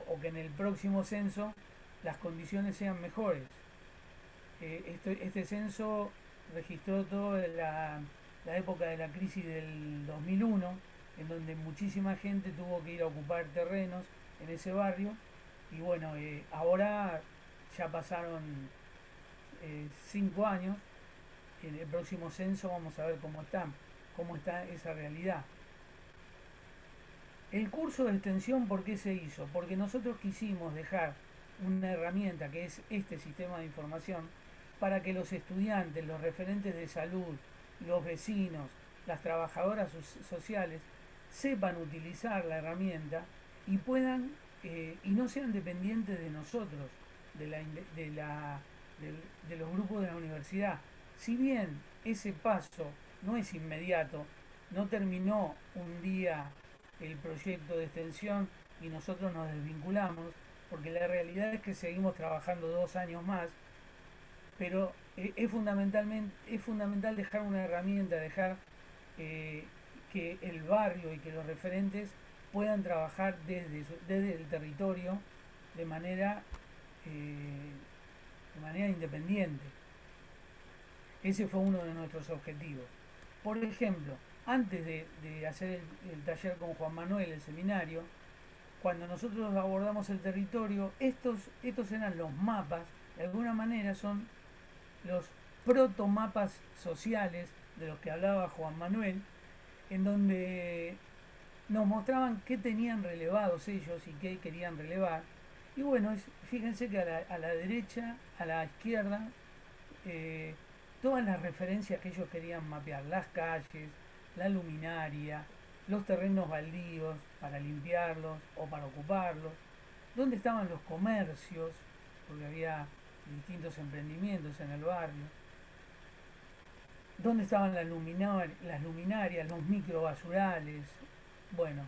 o que en el próximo censo las condiciones sean mejores. Este censo registró toda la época de la crisis del 2001, en donde muchísima gente tuvo que ir a ocupar terrenos en ese barrio, y bueno, ahora ya pasaron 5 años. En el próximo censo vamos a ver cómo está esa realidad. El curso de extensión, ¿por qué se hizo? Porque nosotros quisimos dejar una herramienta que es este sistema de información para que los estudiantes, los referentes de salud, los vecinos, las trabajadoras sociales sepan utilizar la herramienta y puedan y no sean dependientes de nosotros, de los grupos de la universidad. Si bien ese paso no es inmediato, no terminó un día el proyecto de extensión y nosotros nos desvinculamos, porque la realidad es que seguimos trabajando 2 años más, pero es fundamental dejar una herramienta, dejar que el barrio y que los referentes puedan trabajar desde el territorio de manera, independiente. Ese fue uno de nuestros objetivos. Por ejemplo, antes de hacer el taller con Juan Manuel, el seminario, cuando nosotros abordamos el territorio, estos eran los mapas, de alguna manera son los protomapas sociales de los que hablaba Juan Manuel, en donde nos mostraban qué tenían relevados ellos y qué querían relevar. Y bueno, fíjense que a la derecha, a la izquierda, todas las referencias que ellos querían mapear, las calles, la luminaria, los terrenos baldíos para limpiarlos o para ocuparlos, dónde estaban los comercios, porque había distintos emprendimientos en el barrio, dónde estaban las luminarias, los microbasurales, bueno,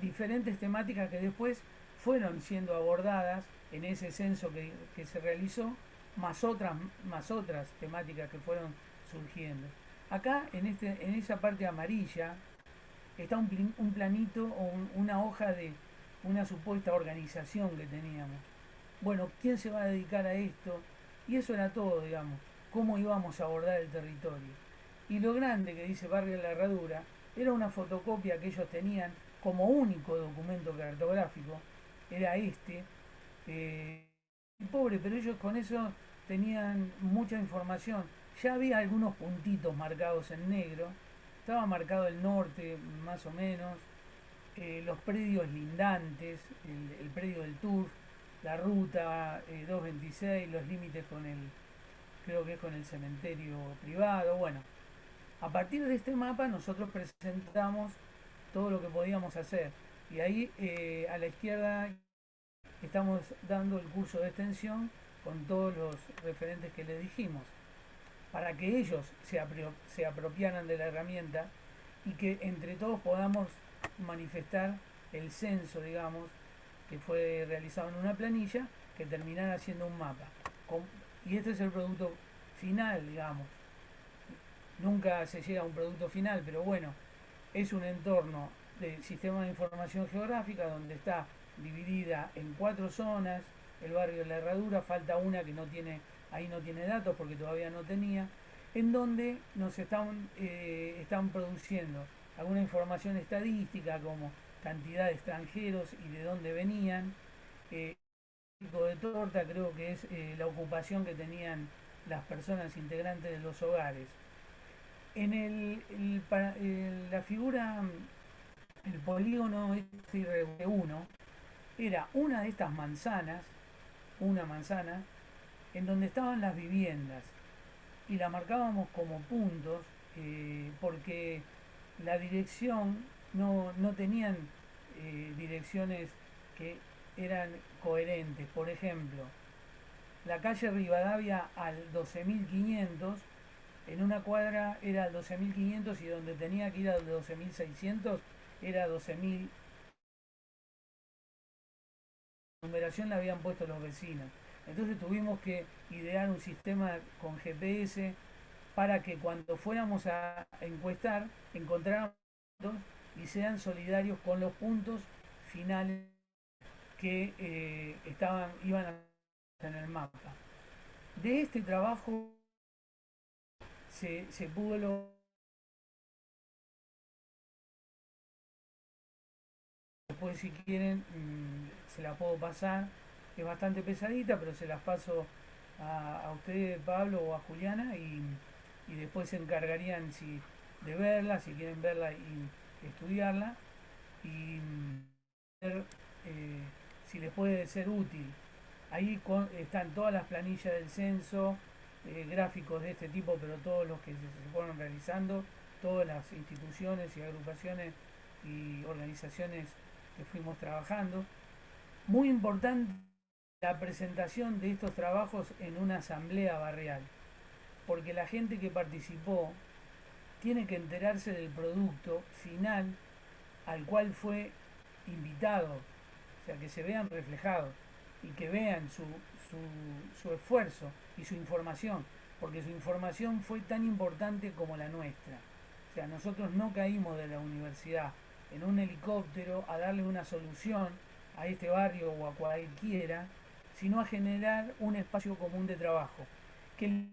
diferentes temáticas que después fueron siendo abordadas en ese censo que se realizó, más otras temáticas que fueron surgiendo. Acá en esa parte amarilla está un planito o una hoja una supuesta organización que teníamos. Bueno, ¿quién se va a dedicar a esto? Y eso era todo, digamos, cómo íbamos a abordar el territorio. Y lo grande que dice Barrio de la Herradura era una fotocopia que ellos tenían como único documento cartográfico, era este, pobre, pero ellos con eso tenían mucha información. Ya había algunos puntitos marcados en negro, estaba marcado el norte más o menos, los predios lindantes, el predio del Turf, la ruta 226, los límites con el, creo que es con el cementerio privado. Bueno, a partir de este mapa nosotros presentamos todo lo que podíamos hacer. Y ahí a la izquierda estamos dando el curso de extensión con todos los referentes que les dijimos, para que ellos se apropiaran de la herramienta y que entre todos podamos manifestar el censo, digamos, que fue realizado en una planilla, que terminara siendo un mapa. Y este es el producto final, digamos. Nunca se llega a un producto final, pero bueno, es un entorno de sistema de información geográfica donde está dividida en 4 zonas, el barrio de la Herradura, falta una que no tiene, ahí no tiene datos porque todavía no tenía, en donde nos están produciendo alguna información estadística como cantidad de extranjeros y de dónde venían. Tipo de torta creo que es la ocupación que tenían las personas integrantes de los hogares. En la figura, el polígono SR1 era una de estas manzanas, una manzana, en donde estaban las viviendas y la marcábamos como puntos porque la dirección no tenían direcciones que eran coherentes. Por ejemplo, la calle Rivadavia al 12.500, en una cuadra era al 12.500 y donde tenía que ir al 12.600 era 12.000. La numeración la habían puesto los vecinos. Entonces tuvimos que idear un sistema con GPS para que cuando fuéramos a encuestar encontráramos y sean solidarios con los puntos finales que iban a en el mapa. De este trabajo se pudo lograr. Después si quieren se la puedo pasar, es bastante pesadita, pero se las paso a ustedes, Pablo, o a Juliana, y después se encargarían de verla, si quieren verla y estudiarla, y ver si les puede ser útil. Ahí están todas las planillas del censo, gráficos de este tipo, pero todos los que se fueron realizando, todas las instituciones y agrupaciones y organizaciones que fuimos trabajando. Muy importante la presentación de estos trabajos en una asamblea barrial, porque la gente que participó tiene que enterarse del producto final al cual fue invitado, o sea, que se vean reflejados y que vean su esfuerzo y su información, porque su información fue tan importante como la nuestra. O sea, nosotros no caímos de la universidad en un helicóptero a darle una solución a este barrio o a cualquiera, sino a generar un espacio común de trabajo, que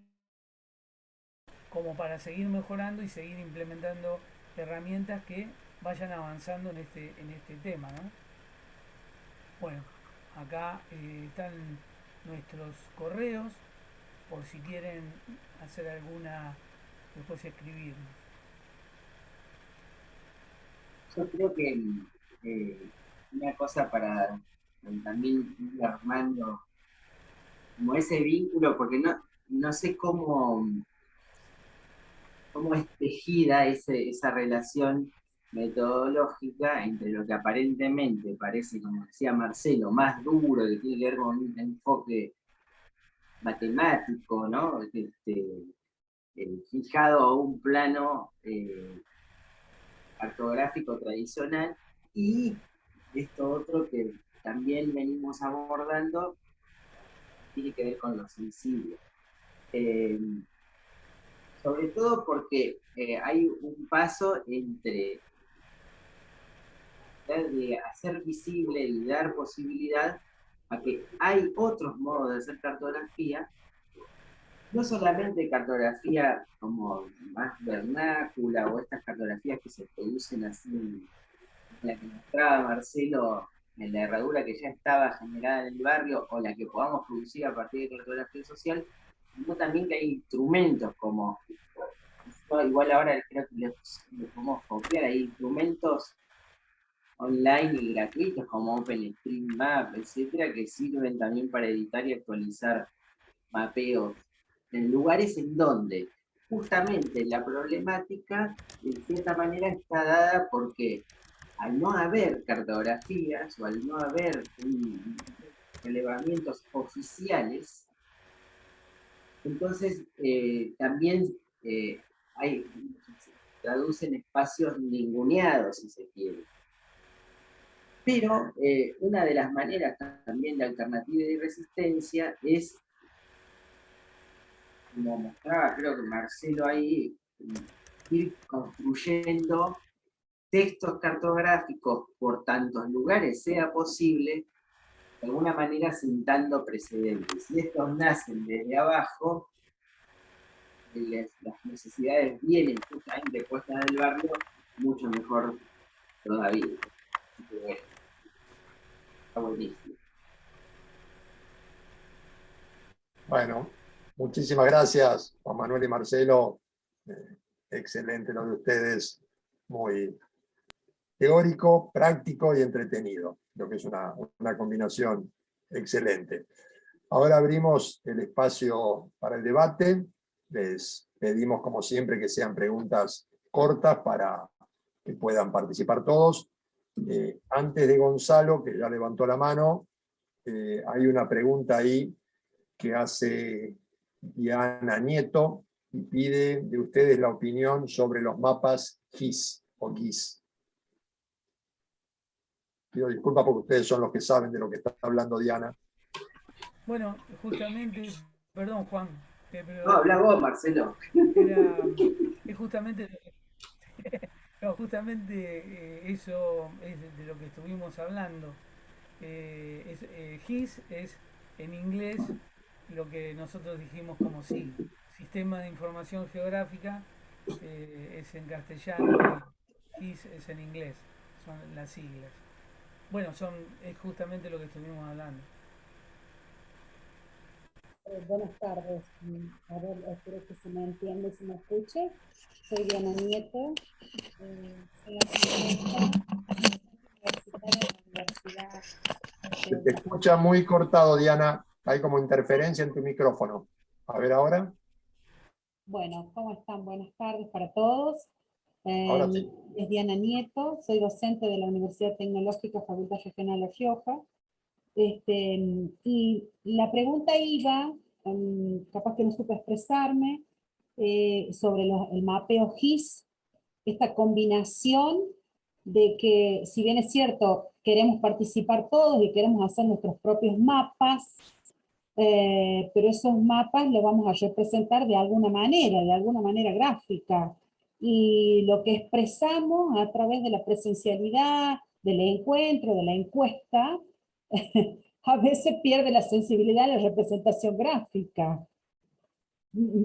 como para seguir mejorando y seguir implementando herramientas que vayan avanzando en este tema, ¿no? Bueno, acá están nuestros correos, por si quieren hacer alguna, después escribirnos. Yo creo que una cosa para también ir armando como ese vínculo, porque no sé cómo es tejida esa relación metodológica entre lo que aparentemente parece, como decía Marcelo, más duro, que tiene que ver con un enfoque matemático, ¿no? Fijado a un plano cartográfico tradicional, y esto otro que también venimos abordando tiene que ver con lo sensible. Sobre todo porque hay un paso entre de hacer visible y dar posibilidad a que hay otros modos de hacer cartografía, no solamente cartografía como más vernácula o estas cartografías que se producen así, en la que mostraba Marcelo, en la herradura que ya estaba generada en el barrio, o la que podamos producir a partir de cartografía social, sino también que hay instrumentos como, igual ahora creo que les podemos copiar, hay instrumentos online y gratuitos como OpenStreetMap, etcétera, que sirven también para editar y actualizar mapeos en lugares en donde justamente la problemática de cierta manera está dada porque al no haber cartografías o al no haber relevamientos oficiales, entonces también hay, se traducen espacios ninguneados, si se quiere. Pero una de las maneras también de alternativa y resistencia es, como mostraba creo que Marcelo ahí, ir construyendo textos cartográficos por tantos lugares sea posible, de alguna manera sentando precedentes. Si estos nacen desde abajo, las necesidades vienen justamente puestas del barrio, mucho mejor todavía. Así que bueno, está buenísimo. Bueno, muchísimas gracias, Juan Manuel y Marcelo. Excelente lo de ustedes, muy teórico, práctico y entretenido. Creo que es una combinación excelente. Ahora abrimos el espacio para el debate. Les pedimos, como siempre, que sean preguntas cortas para que puedan participar todos. Antes de Gonzalo, que ya levantó la mano, hay una pregunta ahí que hace Diana Nieto y pide de ustedes la opinión sobre los mapas GIS o GIS. Pido disculpas porque ustedes son los que saben de lo que está hablando Diana. Bueno, justamente, perdón Juan, No, pero habla vos, Marcelo. es justamente, no, justamente eso es de lo que estuvimos hablando. GIS es en inglés lo que nosotros dijimos como SIG, Sistema de Información Geográfica, es en castellano y GIS es en inglés, son las siglas. Bueno, es justamente lo que estuvimos hablando. Buenas tardes. A ver, espero que se me entienda y se me escuche. Soy Diana Nieto. Soy asistente universitaria de la Universidad Se te escucha Católica. muy cortado, Diana. Hay como interferencia en tu micrófono. A ver ahora. Bueno, ¿cómo están? Buenas tardes para todos. Ahora sí. Es Diana Nieto, soy docente de la Universidad Tecnológica Facultad Regional La Rioja. Y la pregunta iba, capaz que no supe expresarme, sobre el mapeo GIS, esta combinación de que, si bien es cierto, queremos participar todos y queremos hacer nuestros propios mapas, pero esos mapas los vamos a representar de alguna manera gráfica. Y lo que expresamos a través de la presencialidad, del encuentro, de la encuesta, a veces pierde la sensibilidad de la representación gráfica.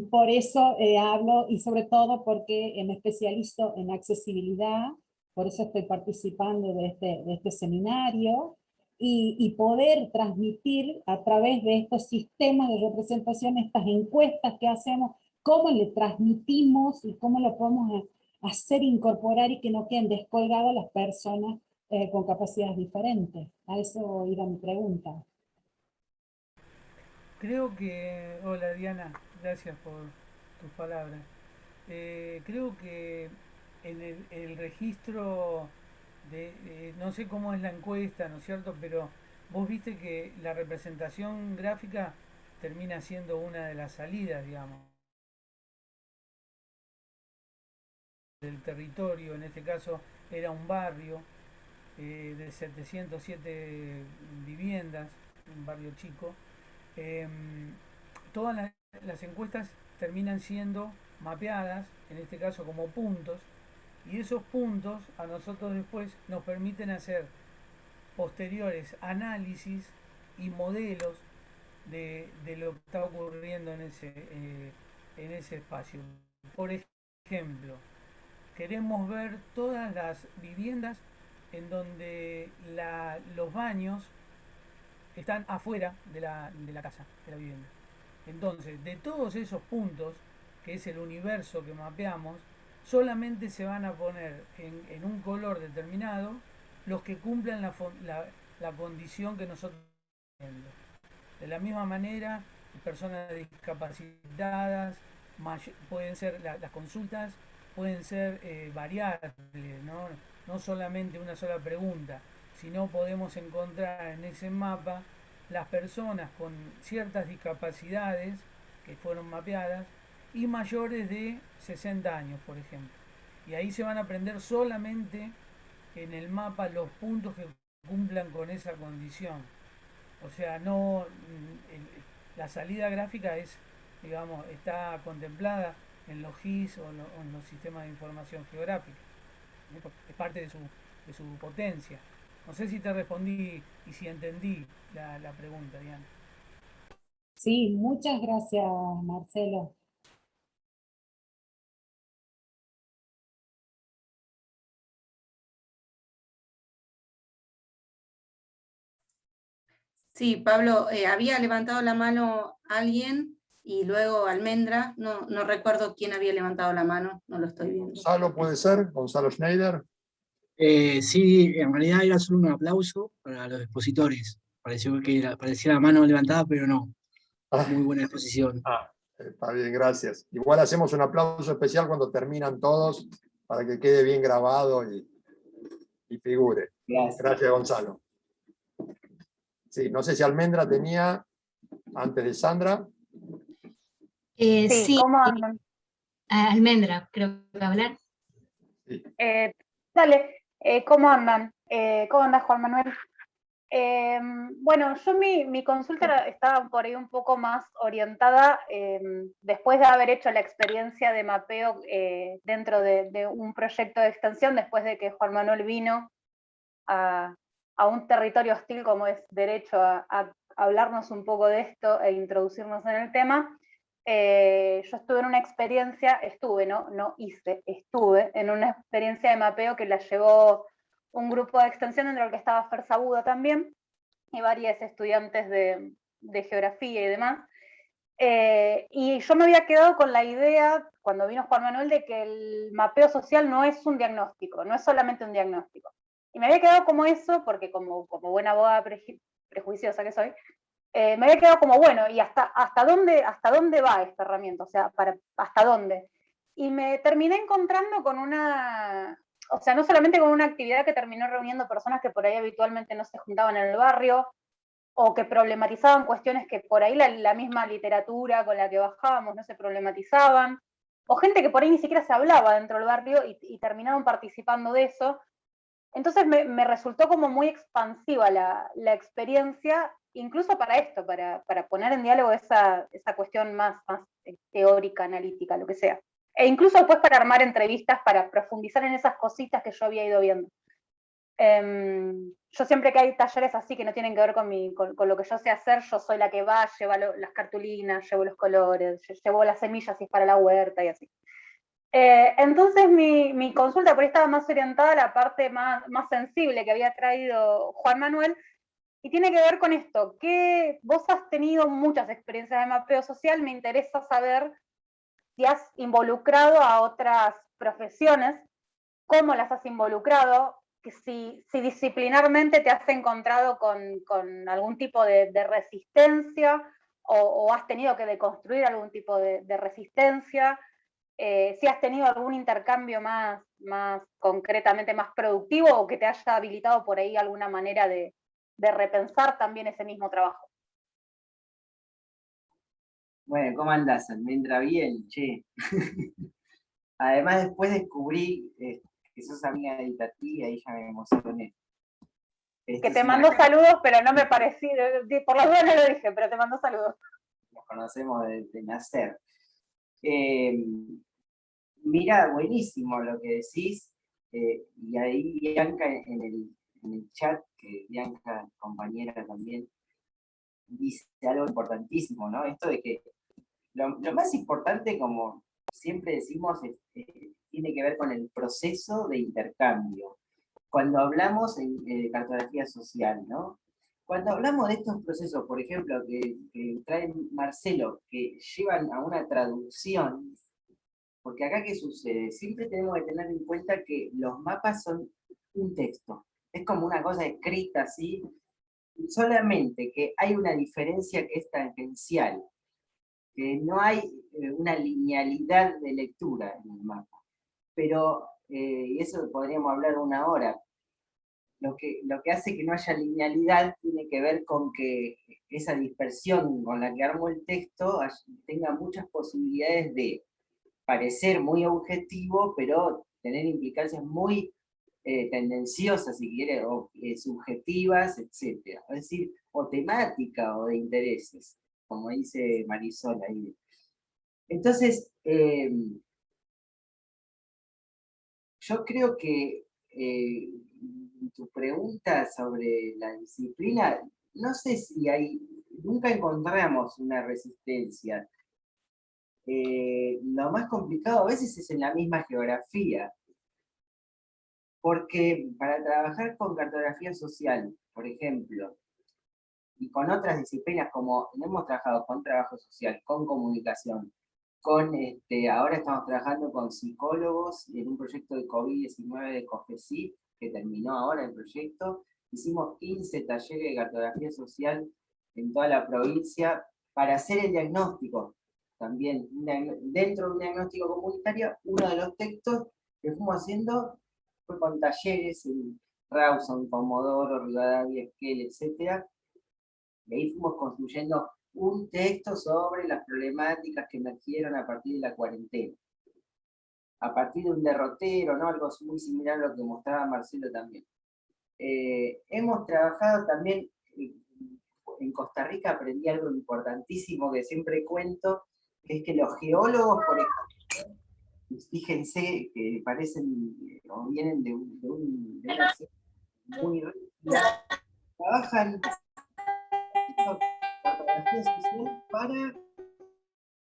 Por eso hablo, y sobre todo porque me especializo en accesibilidad, por eso estoy participando de este seminario, y poder transmitir a través de estos sistemas de representación, estas encuestas que hacemos, cómo le transmitimos y cómo lo podemos hacer incorporar y que no queden descolgadas las personas con capacidades diferentes. A eso iba mi pregunta. Creo que, hola Diana, gracias por tus palabras. Creo que en el registro no sé cómo es la encuesta, ¿no es cierto? Pero vos viste que la representación gráfica termina siendo una de las salidas, digamos, del territorio. En este caso era un barrio de 707 viviendas, un barrio chico. Todas las encuestas terminan siendo mapeadas, en este caso como puntos, Y esos puntos a nosotros después nos permiten hacer posteriores análisis y modelos de lo que está ocurriendo en ese espacio. Por ejemplo, queremos ver todas las viviendas en donde los baños están afuera de la casa, de la vivienda. Entonces, de todos esos puntos, que es el universo que mapeamos, solamente se van a poner en un color determinado los que cumplan la condición que nosotros estamos viendo. De la misma manera, personas discapacitadas, pueden ser las consultas, pueden ser variables, ¿no? No solamente una sola pregunta, sino podemos encontrar en ese mapa las personas con ciertas discapacidades que fueron mapeadas y mayores de 60 años, por ejemplo. Y ahí se van a aprender solamente en el mapa los puntos que cumplan con esa condición. O sea, no la salida gráfica digamos, está contemplada en los GIS o en los sistemas de información geográfica. Es parte de su potencia. No sé si te respondí y si entendí la pregunta, Diana. Sí, muchas gracias, Marcelo. Sí, Pablo, había levantado la mano alguien y luego Almendra, no recuerdo quién había levantado la mano, no lo estoy viendo. Gonzalo puede ser, Gonzalo Schneider. Sí, en realidad era solo un aplauso para los expositores. Pareció que parecía la mano levantada, pero no. Muy buena exposición. Está bien, gracias. Igual hacemos un aplauso especial cuando terminan todos para que quede bien grabado y figure. Gracias, Gonzalo. Sí, no sé si Almendra tenía, antes de Sandra. Sí, ¿cómo andan? Almendra, creo que va a hablar. Sí. Dale, ¿cómo andan? ¿Cómo andas, Juan Manuel? Bueno, yo mi consulta estaba por ahí un poco más orientada después de haber hecho la experiencia de mapeo dentro de un proyecto de extensión, después de que Juan Manuel vino a un territorio hostil como es derecho a hablarnos un poco de esto e introducirnos en el tema. Yo estuve en una experiencia, estuve en una experiencia de mapeo que la llevó un grupo de extensión entre el que estaba Fer Sabuda también, y varios estudiantes de geografía y demás. Y yo me había quedado con la idea, cuando vino Juan Manuel, de que el mapeo social no es un diagnóstico, no es solamente un diagnóstico. Y me había quedado como eso, porque como buena abogada prejuiciosa que soy, me había quedado como, bueno, ¿y hasta dónde va esta herramienta? O sea, ¿hasta dónde? Y me terminé encontrando con o sea, no solamente con una actividad que terminó reuniendo personas que por ahí habitualmente no se juntaban en el barrio, o que problematizaban cuestiones que por ahí la misma literatura con la que bajábamos no se problematizaban, o gente que por ahí ni siquiera se hablaba dentro del barrio y terminaron participando de eso. Entonces me resultó como muy expansiva la experiencia, incluso para esto, para poner en diálogo esa cuestión más teórica, analítica, lo que sea. E incluso después para armar entrevistas, para profundizar en esas cositas que yo había ido viendo. Yo siempre que hay talleres así que no tienen que ver con lo que yo sé hacer, yo soy la que va, lleva las cartulinas, llevo los colores, llevo las semillas si es para la huerta y así. Entonces mi consulta por ahí estaba más orientada a la parte más sensible que había traído Juan Manuel, y tiene que ver con esto, que vos has tenido muchas experiencias de mapeo social, me interesa saber si has involucrado a otras profesiones, cómo las has involucrado, que si disciplinarmente te has encontrado con algún tipo de resistencia, o has tenido que deconstruir algún tipo de resistencia, si has tenido algún intercambio más concretamente más productivo, o que te haya habilitado por ahí alguna manera de repensar también ese mismo trabajo. Bueno, ¿cómo andás, Almendra? Bien, che. Además, después descubrí que sos amiga de Itatí y ahí ya me emocioné. Que te mandó saludos, pero no me pareció, por las dudas no lo dije, pero te mandó saludos. Nos conocemos de nacer. Mira, buenísimo lo que decís. Y ahí Bianca en el chat, que Bianca, compañera también, dice algo importantísimo, ¿no? Esto de que lo más importante, como siempre decimos, tiene que ver con el proceso de intercambio. Cuando hablamos en cartografía social, ¿no? Cuando hablamos de estos procesos, por ejemplo, que trae Marcelo, que llevan a una traducción, porque acá, ¿qué sucede? Siempre tenemos que tener en cuenta que los mapas son un texto. Es como una cosa escrita así, solamente que hay una diferencia que es tangencial, que no hay una linealidad de lectura en el mapa. Pero, y eso podríamos hablar una hora, lo que hace que no haya linealidad tiene que ver con que esa dispersión con la que armo el texto tenga muchas posibilidades de parecer muy objetivo, pero tener implicancias muy tendenciosas, si quiere, o subjetivas, etc. Es decir, o temática o de intereses, como dice Marisol ahí. Entonces, yo creo que tu pregunta sobre la disciplina, no sé si nunca encontramos una resistencia. Lo más complicado a veces es en la misma geografía, porque para trabajar con cartografía social, por ejemplo, y con otras disciplinas como hemos trabajado con trabajo social, con comunicación, ahora estamos trabajando con psicólogos en un proyecto de COVID-19 de COFECI, que terminó ahora el proyecto. Hicimos 15 talleres de cartografía social en toda la provincia para hacer el diagnóstico. También, dentro de un diagnóstico comunitario, uno de los textos que fuimos haciendo fue con talleres en Rawson, Comodoro, Rivadavia, Esquel, etc. Y ahí fuimos construyendo un texto sobre las problemáticas que emergieron a partir de la cuarentena. A partir de un derrotero, ¿no? Algo muy similar a lo que mostraba Marcelo también. Hemos trabajado también, en Costa Rica aprendí algo importantísimo que siempre cuento, que es que los geólogos, por ejemplo, fíjense que parecen, o vienen de una muy rígida, trabajan cartografía social para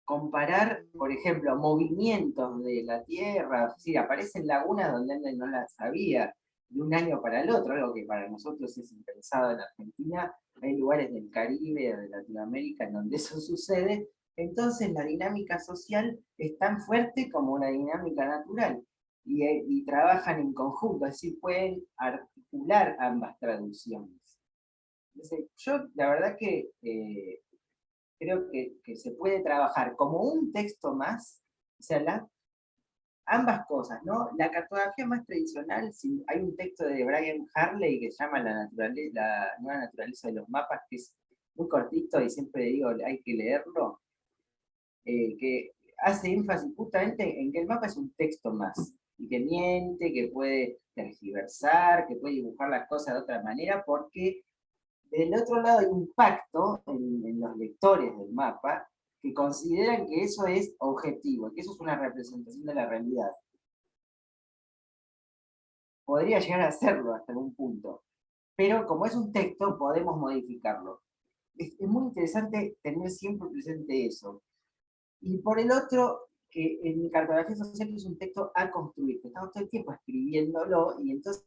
comparar, por ejemplo, movimientos de la Tierra. Es decir, aparecen lagunas donde antes no las había, de un año para el otro, algo que para nosotros es impensado en Argentina. Hay lugares del Caribe, de Latinoamérica, en donde eso sucede. Entonces la dinámica social es tan fuerte como una dinámica natural, y trabajan en conjunto, es decir, pueden articular ambas traducciones. Entonces, yo la verdad que creo que se puede trabajar como un texto más, o sea, ambas cosas, ¿no? La cartografía más tradicional, hay un texto de Brian Harley que se llama la nueva naturaleza de los mapas, que es muy cortito y siempre digo, hay que leerlo, que hace énfasis justamente en que el mapa es un texto más, y que miente, que puede tergiversar, que puede dibujar las cosas de otra manera, porque del otro lado hay un pacto en los lectores del mapa que consideran que eso es objetivo, que eso es una representación de la realidad. Podría llegar a serlo hasta un punto, pero como es un texto podemos modificarlo. Es muy interesante tener siempre presente eso. Y por el otro, que en mi cartografía social es un texto a construir, que estamos todo el tiempo escribiéndolo, y entonces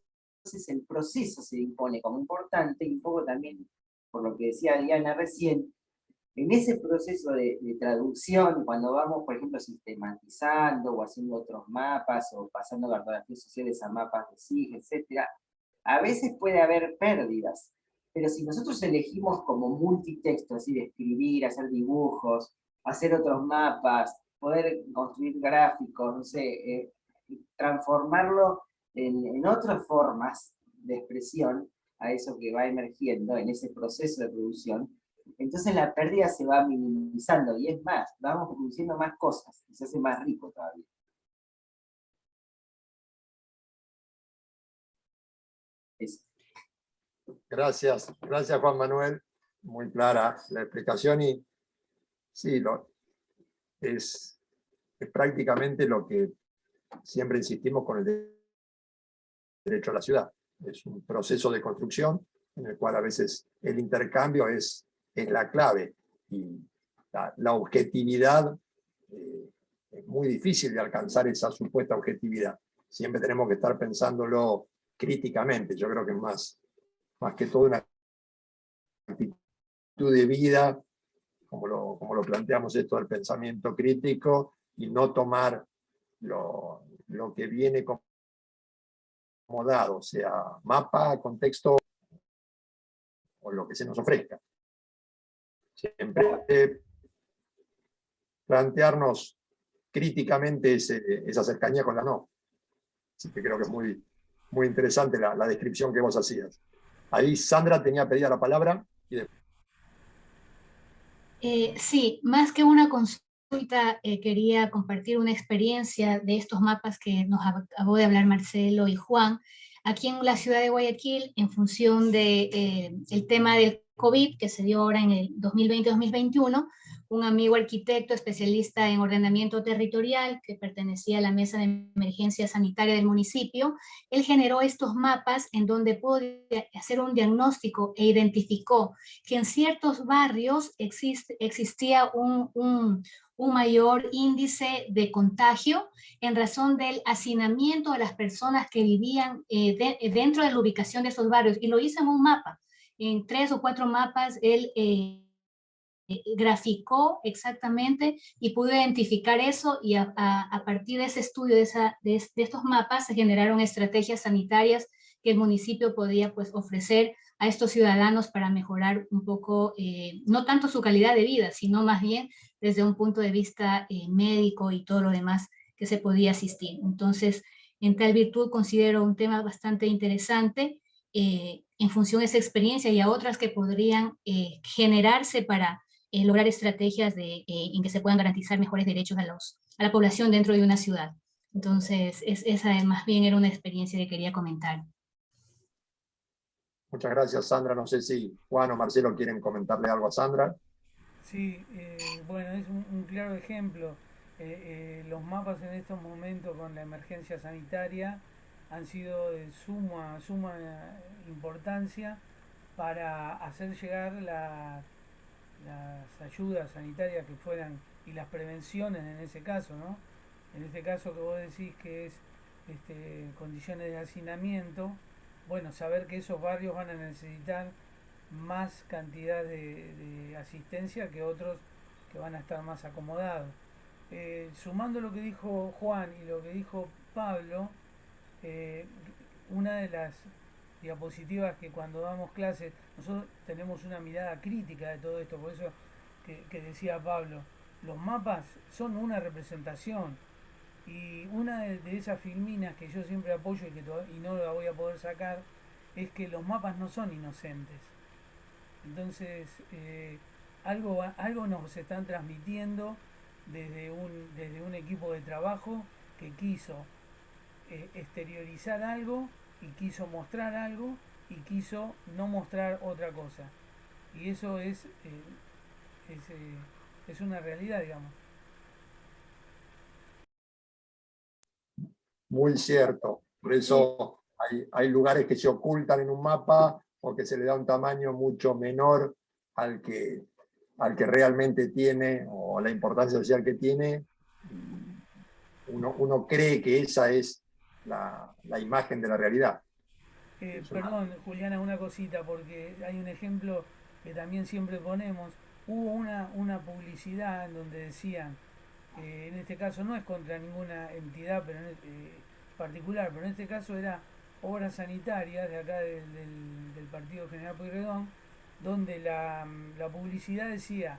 el proceso se impone como importante, y un poco también, por lo que decía Diana recién, en ese proceso de traducción, cuando vamos, por ejemplo, sistematizando o haciendo otros mapas, o pasando cartografías sociales a mapas de SIG, etc., a veces puede haber pérdidas, pero si nosotros elegimos como multitexto, es decir, escribir, hacer dibujos, hacer otros mapas, poder construir gráficos, no sé, transformarlo en otras formas de expresión a eso que va emergiendo en ese proceso de producción, entonces la pérdida se va minimizando, y es más, vamos produciendo más cosas, y se hace más rico todavía. Eso. Gracias Juan Manuel, muy clara la explicación, y sí, es prácticamente lo que siempre insistimos con el derecho a la ciudad. Es un proceso de construcción en el cual a veces el intercambio es la clave, y la objetividad es muy difícil de alcanzar esa supuesta objetividad. Siempre tenemos que estar pensándolo críticamente. Yo creo que es más que todo una actitud de vida, como lo planteamos esto del pensamiento crítico, y no tomar lo que viene como dado, o sea, mapa, contexto o lo que se nos ofrezca. Siempre plantearnos críticamente esa cercanía con la no. Así que creo que es muy, muy interesante la descripción que vos hacías. Ahí Sandra tenía pedida la palabra. Sí, más que una consulta, quería compartir una experiencia de estos mapas que nos acabó de hablar Marcelo y Juan. Aquí en la ciudad de Guayaquil, en función de, el tema del COVID que se dio ahora en el 2020-2021, un amigo arquitecto especialista en ordenamiento territorial que pertenecía a la mesa de emergencia sanitaria del municipio, él generó estos mapas en donde pudo hacer un diagnóstico e identificó que en ciertos barrios existía un mayor índice de contagio en razón del hacinamiento de las personas que vivían dentro de la ubicación de esos barrios. Y lo hizo en un mapa. En 3 o 4 mapas él graficó exactamente y pudo identificar eso, y a partir de ese estudio, de estos mapas, se generaron estrategias sanitarias que el municipio podía pues ofrecer a estos ciudadanos para mejorar un poco, no tanto su calidad de vida, sino más bien desde un punto de vista médico y todo lo demás que se podía asistir. Entonces, en tal virtud considero un tema bastante interesante en función de esa experiencia y a otras que podrían generarse para lograr estrategias en que se puedan garantizar mejores derechos a la población dentro de una ciudad. Entonces, esa más bien era una experiencia que quería comentar. Muchas gracias, Sandra. No sé si Juan o Marcelo quieren comentarle algo a Sandra. Sí, bueno, es un claro ejemplo. Los mapas en estos momentos con la emergencia sanitaria han sido de suma importancia para hacer llegar las ayudas sanitarias que fueran, y las prevenciones en ese caso, ¿no? En este caso que vos decís que es condiciones de hacinamiento, bueno, saber que esos barrios van a necesitar más cantidad de asistencia que otros que van a estar más acomodados. Sumando lo que dijo Juan y lo que dijo Pablo, una de las diapositivas que cuando damos clases, nosotros tenemos una mirada crítica de todo esto, por eso que decía Pablo, los mapas son una representación, y una de esas filminas que yo siempre apoyo y no la voy a poder sacar, es que los mapas no son inocentes. Entonces, algo nos están transmitiendo desde un equipo de trabajo que quiso exteriorizar algo y quiso mostrar algo y quiso no mostrar otra cosa. Y eso es una realidad, digamos. Muy cierto. Por eso hay lugares que se ocultan en un mapa o que se le da un tamaño mucho menor al que realmente tiene, o la importancia social que tiene. Uno cree que esa es la imagen de la realidad. Perdón, Juliana, una cosita, porque hay un ejemplo que también siempre ponemos. Hubo una publicidad en donde decían, en este caso no es contra ninguna entidad particular, pero en este caso era obras sanitarias de acá del Partido General Pueyrredón, donde la publicidad decía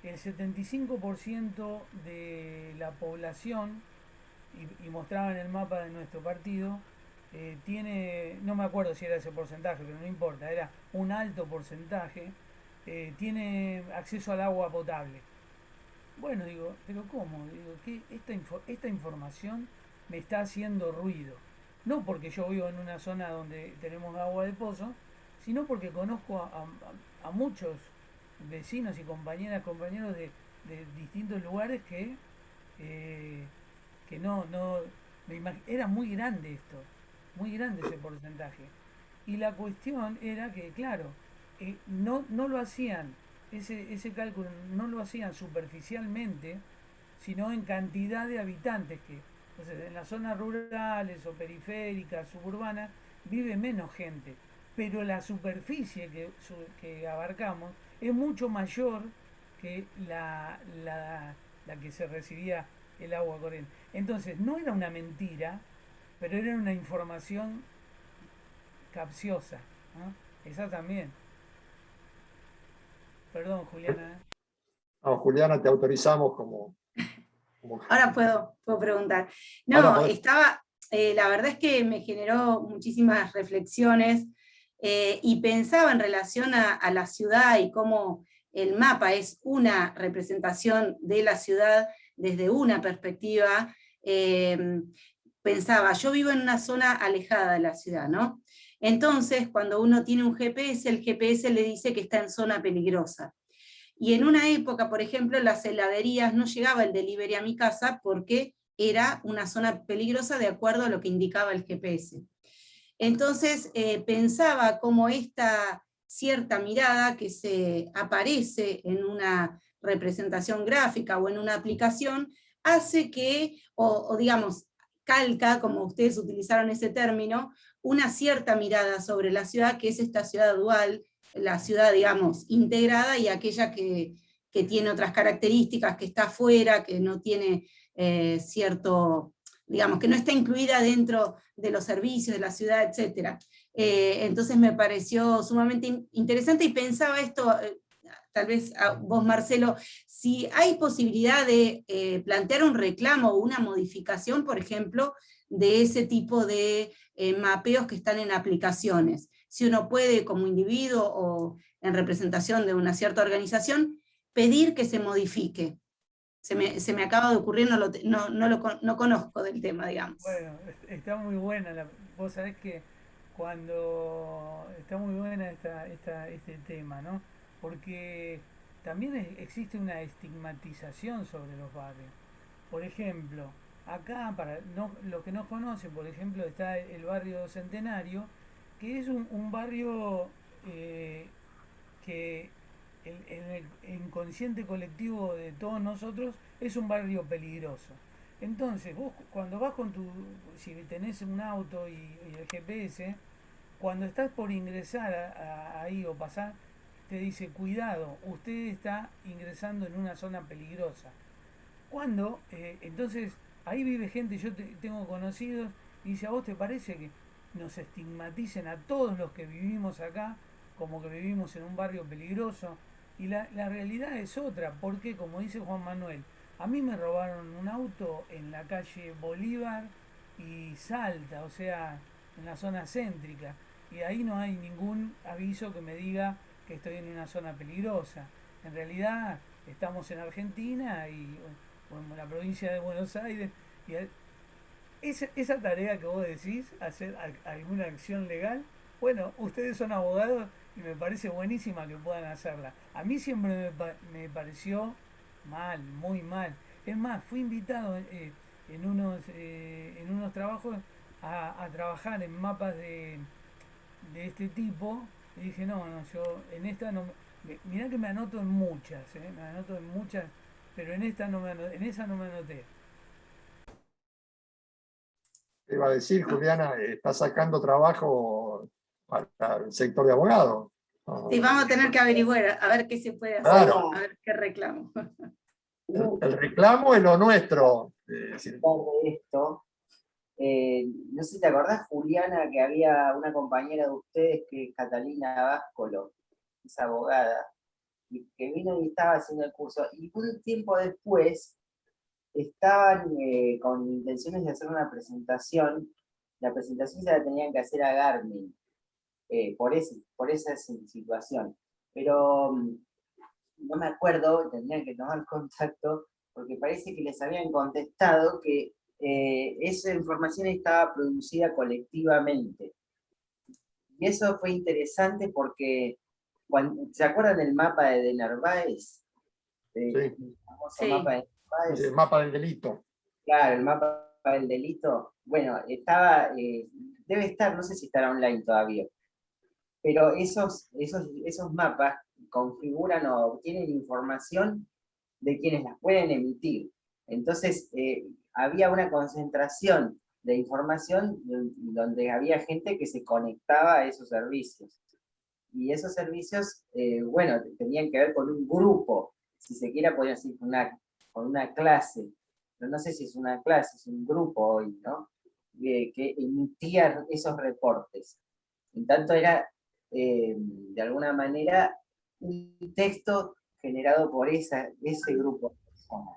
el 75% de la población, y mostraban el mapa de nuestro partido, tiene, no me acuerdo si era ese porcentaje, pero no importa, era un alto porcentaje, tiene acceso al agua potable. Bueno, digo, pero ¿cómo? Digo, que esta información me está haciendo ruido. No porque yo vivo en una zona donde tenemos agua de pozo, sino porque conozco a muchos vecinos y compañeros de distintos lugares que no, era muy grande esto. muy grande ese porcentaje. Y la cuestión era que, claro, no lo hacían, ese cálculo no lo hacían superficialmente, sino en cantidad de habitantes que, entonces, en las zonas rurales o periféricas, suburbanas, vive menos gente, pero la superficie que abarcamos es mucho mayor que la que se recibía el agua corriente. Entonces, no era una mentira, pero era una información capciosa, ¿no? Esa también. Perdón, Juliana. No, Juliana, te autorizamos como... Ahora puedo preguntar. Ahora No, podés. la verdad es que me generó muchísimas reflexiones y pensaba en relación a la ciudad y cómo el mapa es una representación de la ciudad desde una perspectiva. Pensaba, yo vivo en una zona alejada de la ciudad, ¿no? Entonces, cuando uno tiene un GPS, el GPS le dice que está en zona peligrosa. Y en una época, por ejemplo, las heladerías no llegaba el delivery a mi casa porque era una zona peligrosa de acuerdo a lo que indicaba el GPS. Entonces pensaba cómo esta cierta mirada que se aparece en una representación gráfica o en una aplicación hace que, o digamos, calca, como ustedes utilizaron ese término, una cierta mirada sobre la ciudad, que es esta ciudad dual, la ciudad, digamos, integrada y aquella que tiene otras características, que está afuera, que no tiene cierto, digamos, que no está incluida dentro de los servicios de la ciudad, etc. Entonces me pareció sumamente interesante y pensaba esto, tal vez a vos, Marcelo, si hay posibilidad de plantear un reclamo o una modificación, por ejemplo, de ese tipo de mapeos que están en aplicaciones. Si uno puede, como individuo o en representación de una cierta organización, pedir que se modifique. Se me acaba de ocurrir, no conozco del tema, digamos. Bueno, está muy buena. Vos sabés que cuando está muy buena este tema, ¿no? Porque también existe una estigmatización sobre los barrios. Por ejemplo, acá, para los que no conocen, por ejemplo, está el barrio Centenario, que es un barrio que en el inconsciente colectivo de todos nosotros es un barrio peligroso. Entonces, vos cuando vas con si tenés un auto y el GPS, cuando estás por ingresar ahí o pasar, te dice, cuidado, usted está ingresando en una zona peligrosa. Cuando, entonces, ahí vive gente, yo tengo conocidos, y dice, ¿a vos te parece que nos estigmaticen a todos los que vivimos acá como que vivimos en un barrio peligroso? Y la realidad es otra, porque como dice Juan Manuel, a mí me robaron un auto en la calle Bolívar y Salta, o sea, en la zona céntrica, y ahí no hay ningún aviso que me diga que estoy en una zona peligrosa. En realidad estamos en Argentina y en la provincia de Buenos Aires, y esa tarea que vos decís, hacer alguna acción legal, bueno, ustedes son abogados y me parece buenísima que puedan hacerla. A mí siempre me pareció mal, muy mal. Es más, fui invitado en unos trabajos a trabajar en mapas de este tipo y dije, no, yo en esta no... Mirá que me anoto en muchas, me anoto en muchas, pero en esta no en esa no me anoté. Te iba a decir, Juliana, está sacando trabajo para el sector de abogados. Sí, vamos a tener que averiguar, a ver qué se puede hacer, Claro. a ver qué reclamo. El reclamo es lo nuestro. De esto, no sé si te acordás, Juliana, que había una compañera de ustedes que es Catalina Váscolo, es abogada, y que vino y estaba haciendo el curso. Y un tiempo después estaban con intenciones de hacer una presentación. La presentación se la tenían que hacer a Garmin, por esa situación. Pero no me acuerdo, tendrían que tomar contacto, porque parece que les habían contestado que esa información estaba producida colectivamente. Y eso fue interesante porque, ¿se acuerdan del mapa de Narváez? Sí. El famoso mapa de Narváez. El mapa del delito. Claro, el mapa del delito. Bueno, estaba, debe estar, no sé si estará online todavía, pero esos mapas configuran o obtienen información de quienes las pueden emitir. Entonces, había una concentración de información donde había gente que se conectaba a esos servicios. Y esos servicios, bueno, tenían que ver con un grupo, si se quiera podría decir con una clase, pero no sé si es una clase, es un grupo hoy, ¿no? Que emitía esos reportes. En tanto era, de alguna manera, un texto generado por ese grupo de personas.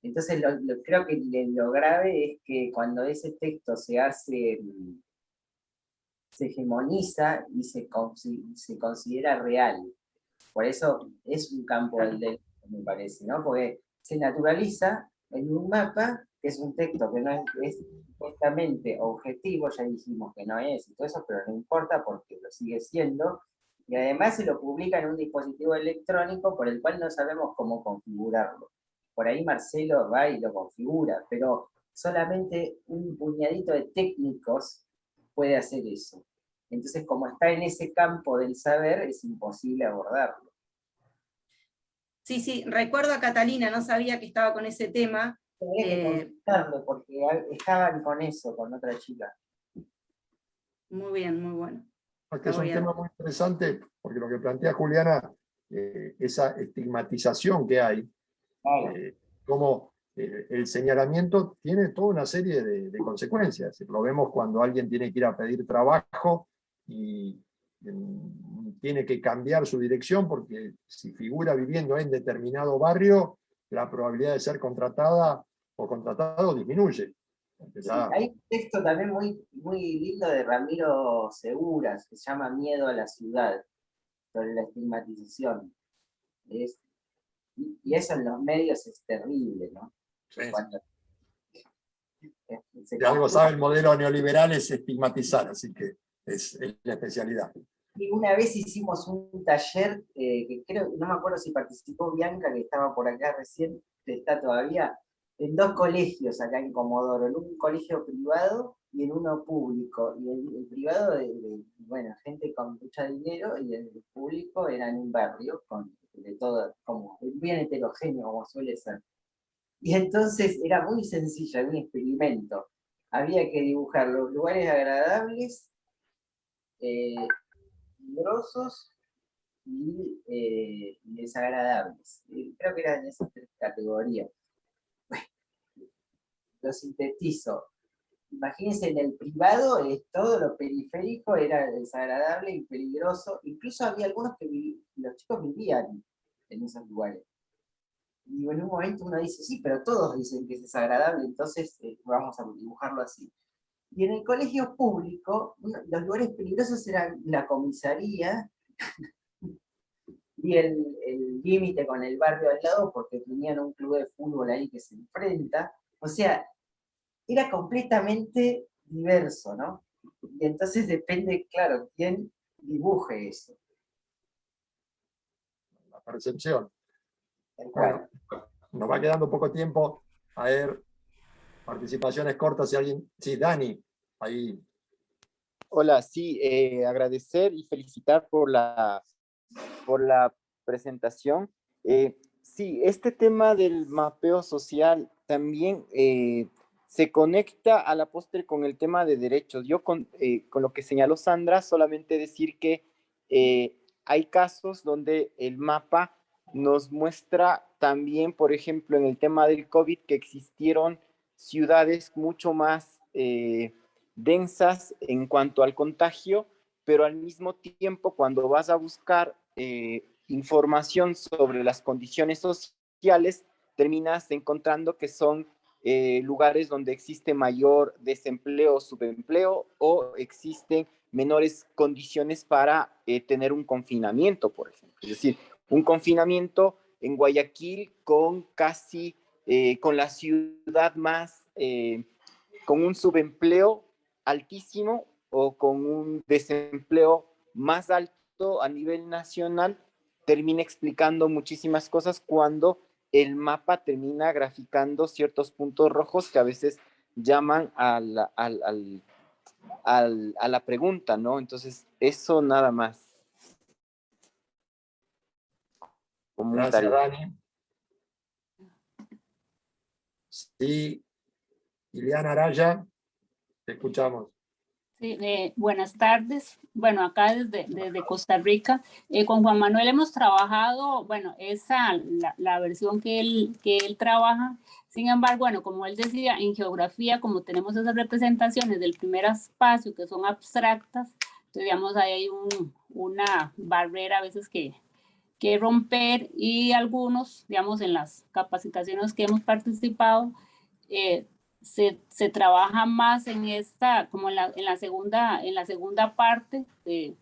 Entonces, creo que lo grave es que cuando ese texto se hegemoniza y se considera real. Por eso es un campo del delito, me parece, ¿no? Porque se naturaliza en un mapa que es un texto que no es supuestamente objetivo, ya dijimos que no es y todo eso, pero no importa porque lo sigue siendo, y además se lo publica en un dispositivo electrónico por el cual no sabemos cómo configurarlo. Por ahí Marcelo va y lo configura, pero solamente un puñadito de técnicos puede hacer eso. Entonces, como está en ese campo del saber, es imposible abordarlo. Sí, sí, recuerdo a Catalina, no sabía que estaba con ese tema. Tenía que consultarlo porque estaban con eso, con otra chica. Muy bien, muy bueno. Porque es un tema muy interesante, porque lo que plantea Juliana, esa estigmatización que hay, como el señalamiento tiene toda una serie de consecuencias. Lo vemos cuando alguien tiene que ir a pedir trabajo y tiene que cambiar su dirección porque si figura viviendo en determinado barrio, la probabilidad de ser contratada o contratado disminuye. Sí, hay un texto también muy, muy lindo de Ramiro Seguras que se llama Miedo a la ciudad, sobre la estigmatización. Y eso en los medios es terrible, ¿no? Sí. Cuando si algo sabe el modelo neoliberal es estigmatizar, así que es la especialidad. Y una vez hicimos un taller, que creo, no me acuerdo si participó Bianca, que estaba por acá recién, que está todavía, en 2 colegios acá en Comodoro, en un colegio privado y en uno público. Y el privado, bueno, gente con mucho dinero, y el público era en un barrio, de todo, como bien heterogéneo, como suele ser. Y entonces era muy sencillo, era un experimento. Había que dibujar los lugares agradables, grosos y desagradables. Creo que eran esas 3 categorías. Bueno, lo sintetizo. Imagínense, en el privado todo lo periférico era desagradable y peligroso. Incluso había algunos que los chicos vivían en esos lugares. Y en un momento uno dice, sí, pero todos dicen que es desagradable, entonces vamos a dibujarlo así. Y en el colegio público, los lugares peligrosos eran la comisaría y el límite con el barrio al lado, porque tenían un club de fútbol ahí que se enfrenta. O sea, era completamente diverso, ¿no? Y entonces depende, claro, quién dibuje eso. La percepción. Bueno, nos va quedando poco tiempo. A ver, participaciones cortas, si alguien... Sí, Dani, ahí. Hola, sí, agradecer y felicitar por la presentación. Sí, este tema del mapeo social también se conecta a la postre con el tema de derechos. Yo con lo que señaló Sandra, solamente decir que hay casos donde el mapa nos muestra también, por ejemplo, en el tema del COVID, que existieron ciudades mucho más densas en cuanto al contagio, pero al mismo tiempo cuando vas a buscar información sobre las condiciones sociales, terminas encontrando que son lugares donde existe mayor desempleo o subempleo o existen menores condiciones para tener un confinamiento, por ejemplo. Es decir, un confinamiento en Guayaquil con casi, con la ciudad más, con un subempleo altísimo o con un desempleo más alto a nivel nacional, termina explicando muchísimas cosas cuando el mapa termina graficando ciertos puntos rojos que a veces llaman a la pregunta, ¿no? Entonces, eso nada más. Gracias, Dani. Sí, Ileana Araya, te escuchamos. Sí, buenas tardes. Bueno, acá desde Costa Rica, con Juan Manuel hemos trabajado, bueno, la versión que él trabaja. Sin embargo, bueno, como él decía, en geografía, como tenemos esas representaciones del primer espacio que son abstractas, entonces, digamos, ahí hay una barrera a veces que romper, y algunos, digamos, en las capacitaciones que hemos participado, se trabaja más en esta, como en la segunda parte de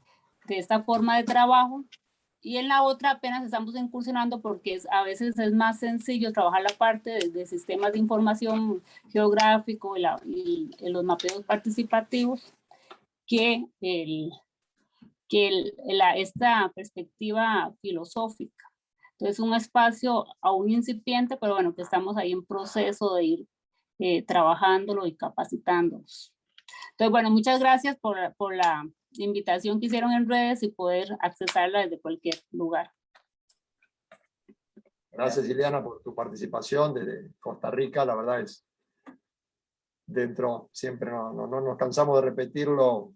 esta forma de trabajo, y en la otra apenas estamos incursionando porque a veces es más sencillo trabajar la parte de sistemas de información geográfico y los mapeos participativos que esta perspectiva filosófica. Entonces, un espacio aún incipiente, pero bueno, que estamos ahí en proceso de ir trabajándolo y capacitándonos. Entonces, bueno, muchas gracias por la invitación que hicieron en redes y poder accesarla desde cualquier lugar. Gracias, Ileana, por tu participación desde Costa Rica. La verdad es, siempre no nos cansamos de repetirlo.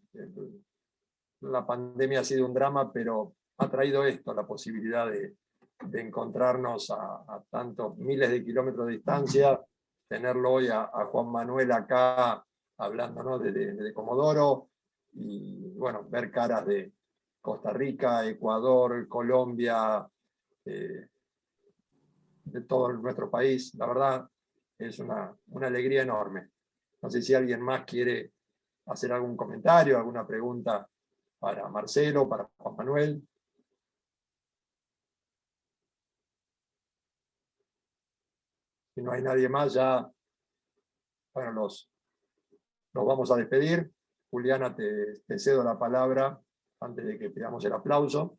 La pandemia ha sido un drama, pero ha traído esto, la posibilidad de encontrarnos a tantos miles de kilómetros de distancia, tenerlo hoy a Juan Manuel acá hablando, ¿no?, desde Comodoro, y bueno, ver caras de Costa Rica, Ecuador, Colombia, de todo nuestro país. La verdad es una alegría enorme. No sé si alguien más quiere hacer algún comentario, alguna pregunta para Marcelo, para Juan Manuel. Si no hay nadie más, ya, bueno, los vamos a despedir. Juliana, te cedo la palabra antes de que pidamos el aplauso.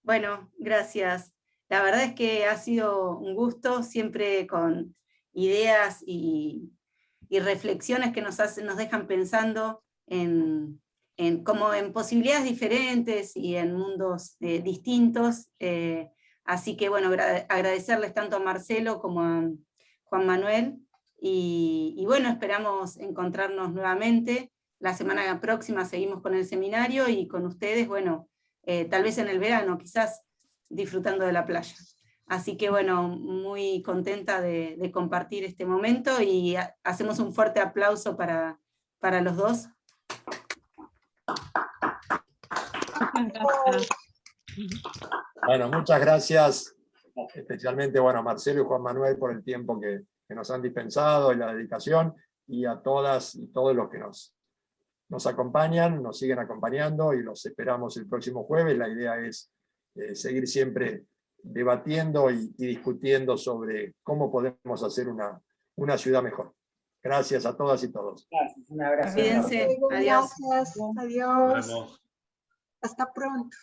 Bueno, gracias. La verdad es que ha sido un gusto, siempre con ideas y reflexiones que nos dejan pensando como en posibilidades diferentes y en mundos distintos. Así que bueno, agradecerles tanto a Marcelo como a Juan Manuel, y bueno, esperamos encontrarnos nuevamente. La semana próxima seguimos con el seminario y con ustedes, bueno, tal vez en el verano, quizás disfrutando de la playa. Así que bueno, muy contenta de compartir este momento, y hacemos un fuerte aplauso para los dos. Bueno, muchas gracias, especialmente, bueno, a Marcelo y Juan Manuel por el tiempo que nos han dispensado y la dedicación, y a todas y todos los que nos acompañan, nos siguen acompañando, y los esperamos el próximo jueves. La idea es seguir siempre debatiendo y discutiendo sobre cómo podemos hacer una ciudad mejor. Gracias a todas y todos. Gracias, un abrazo. Cuídense, adiós. Gracias, adiós. Hasta pronto.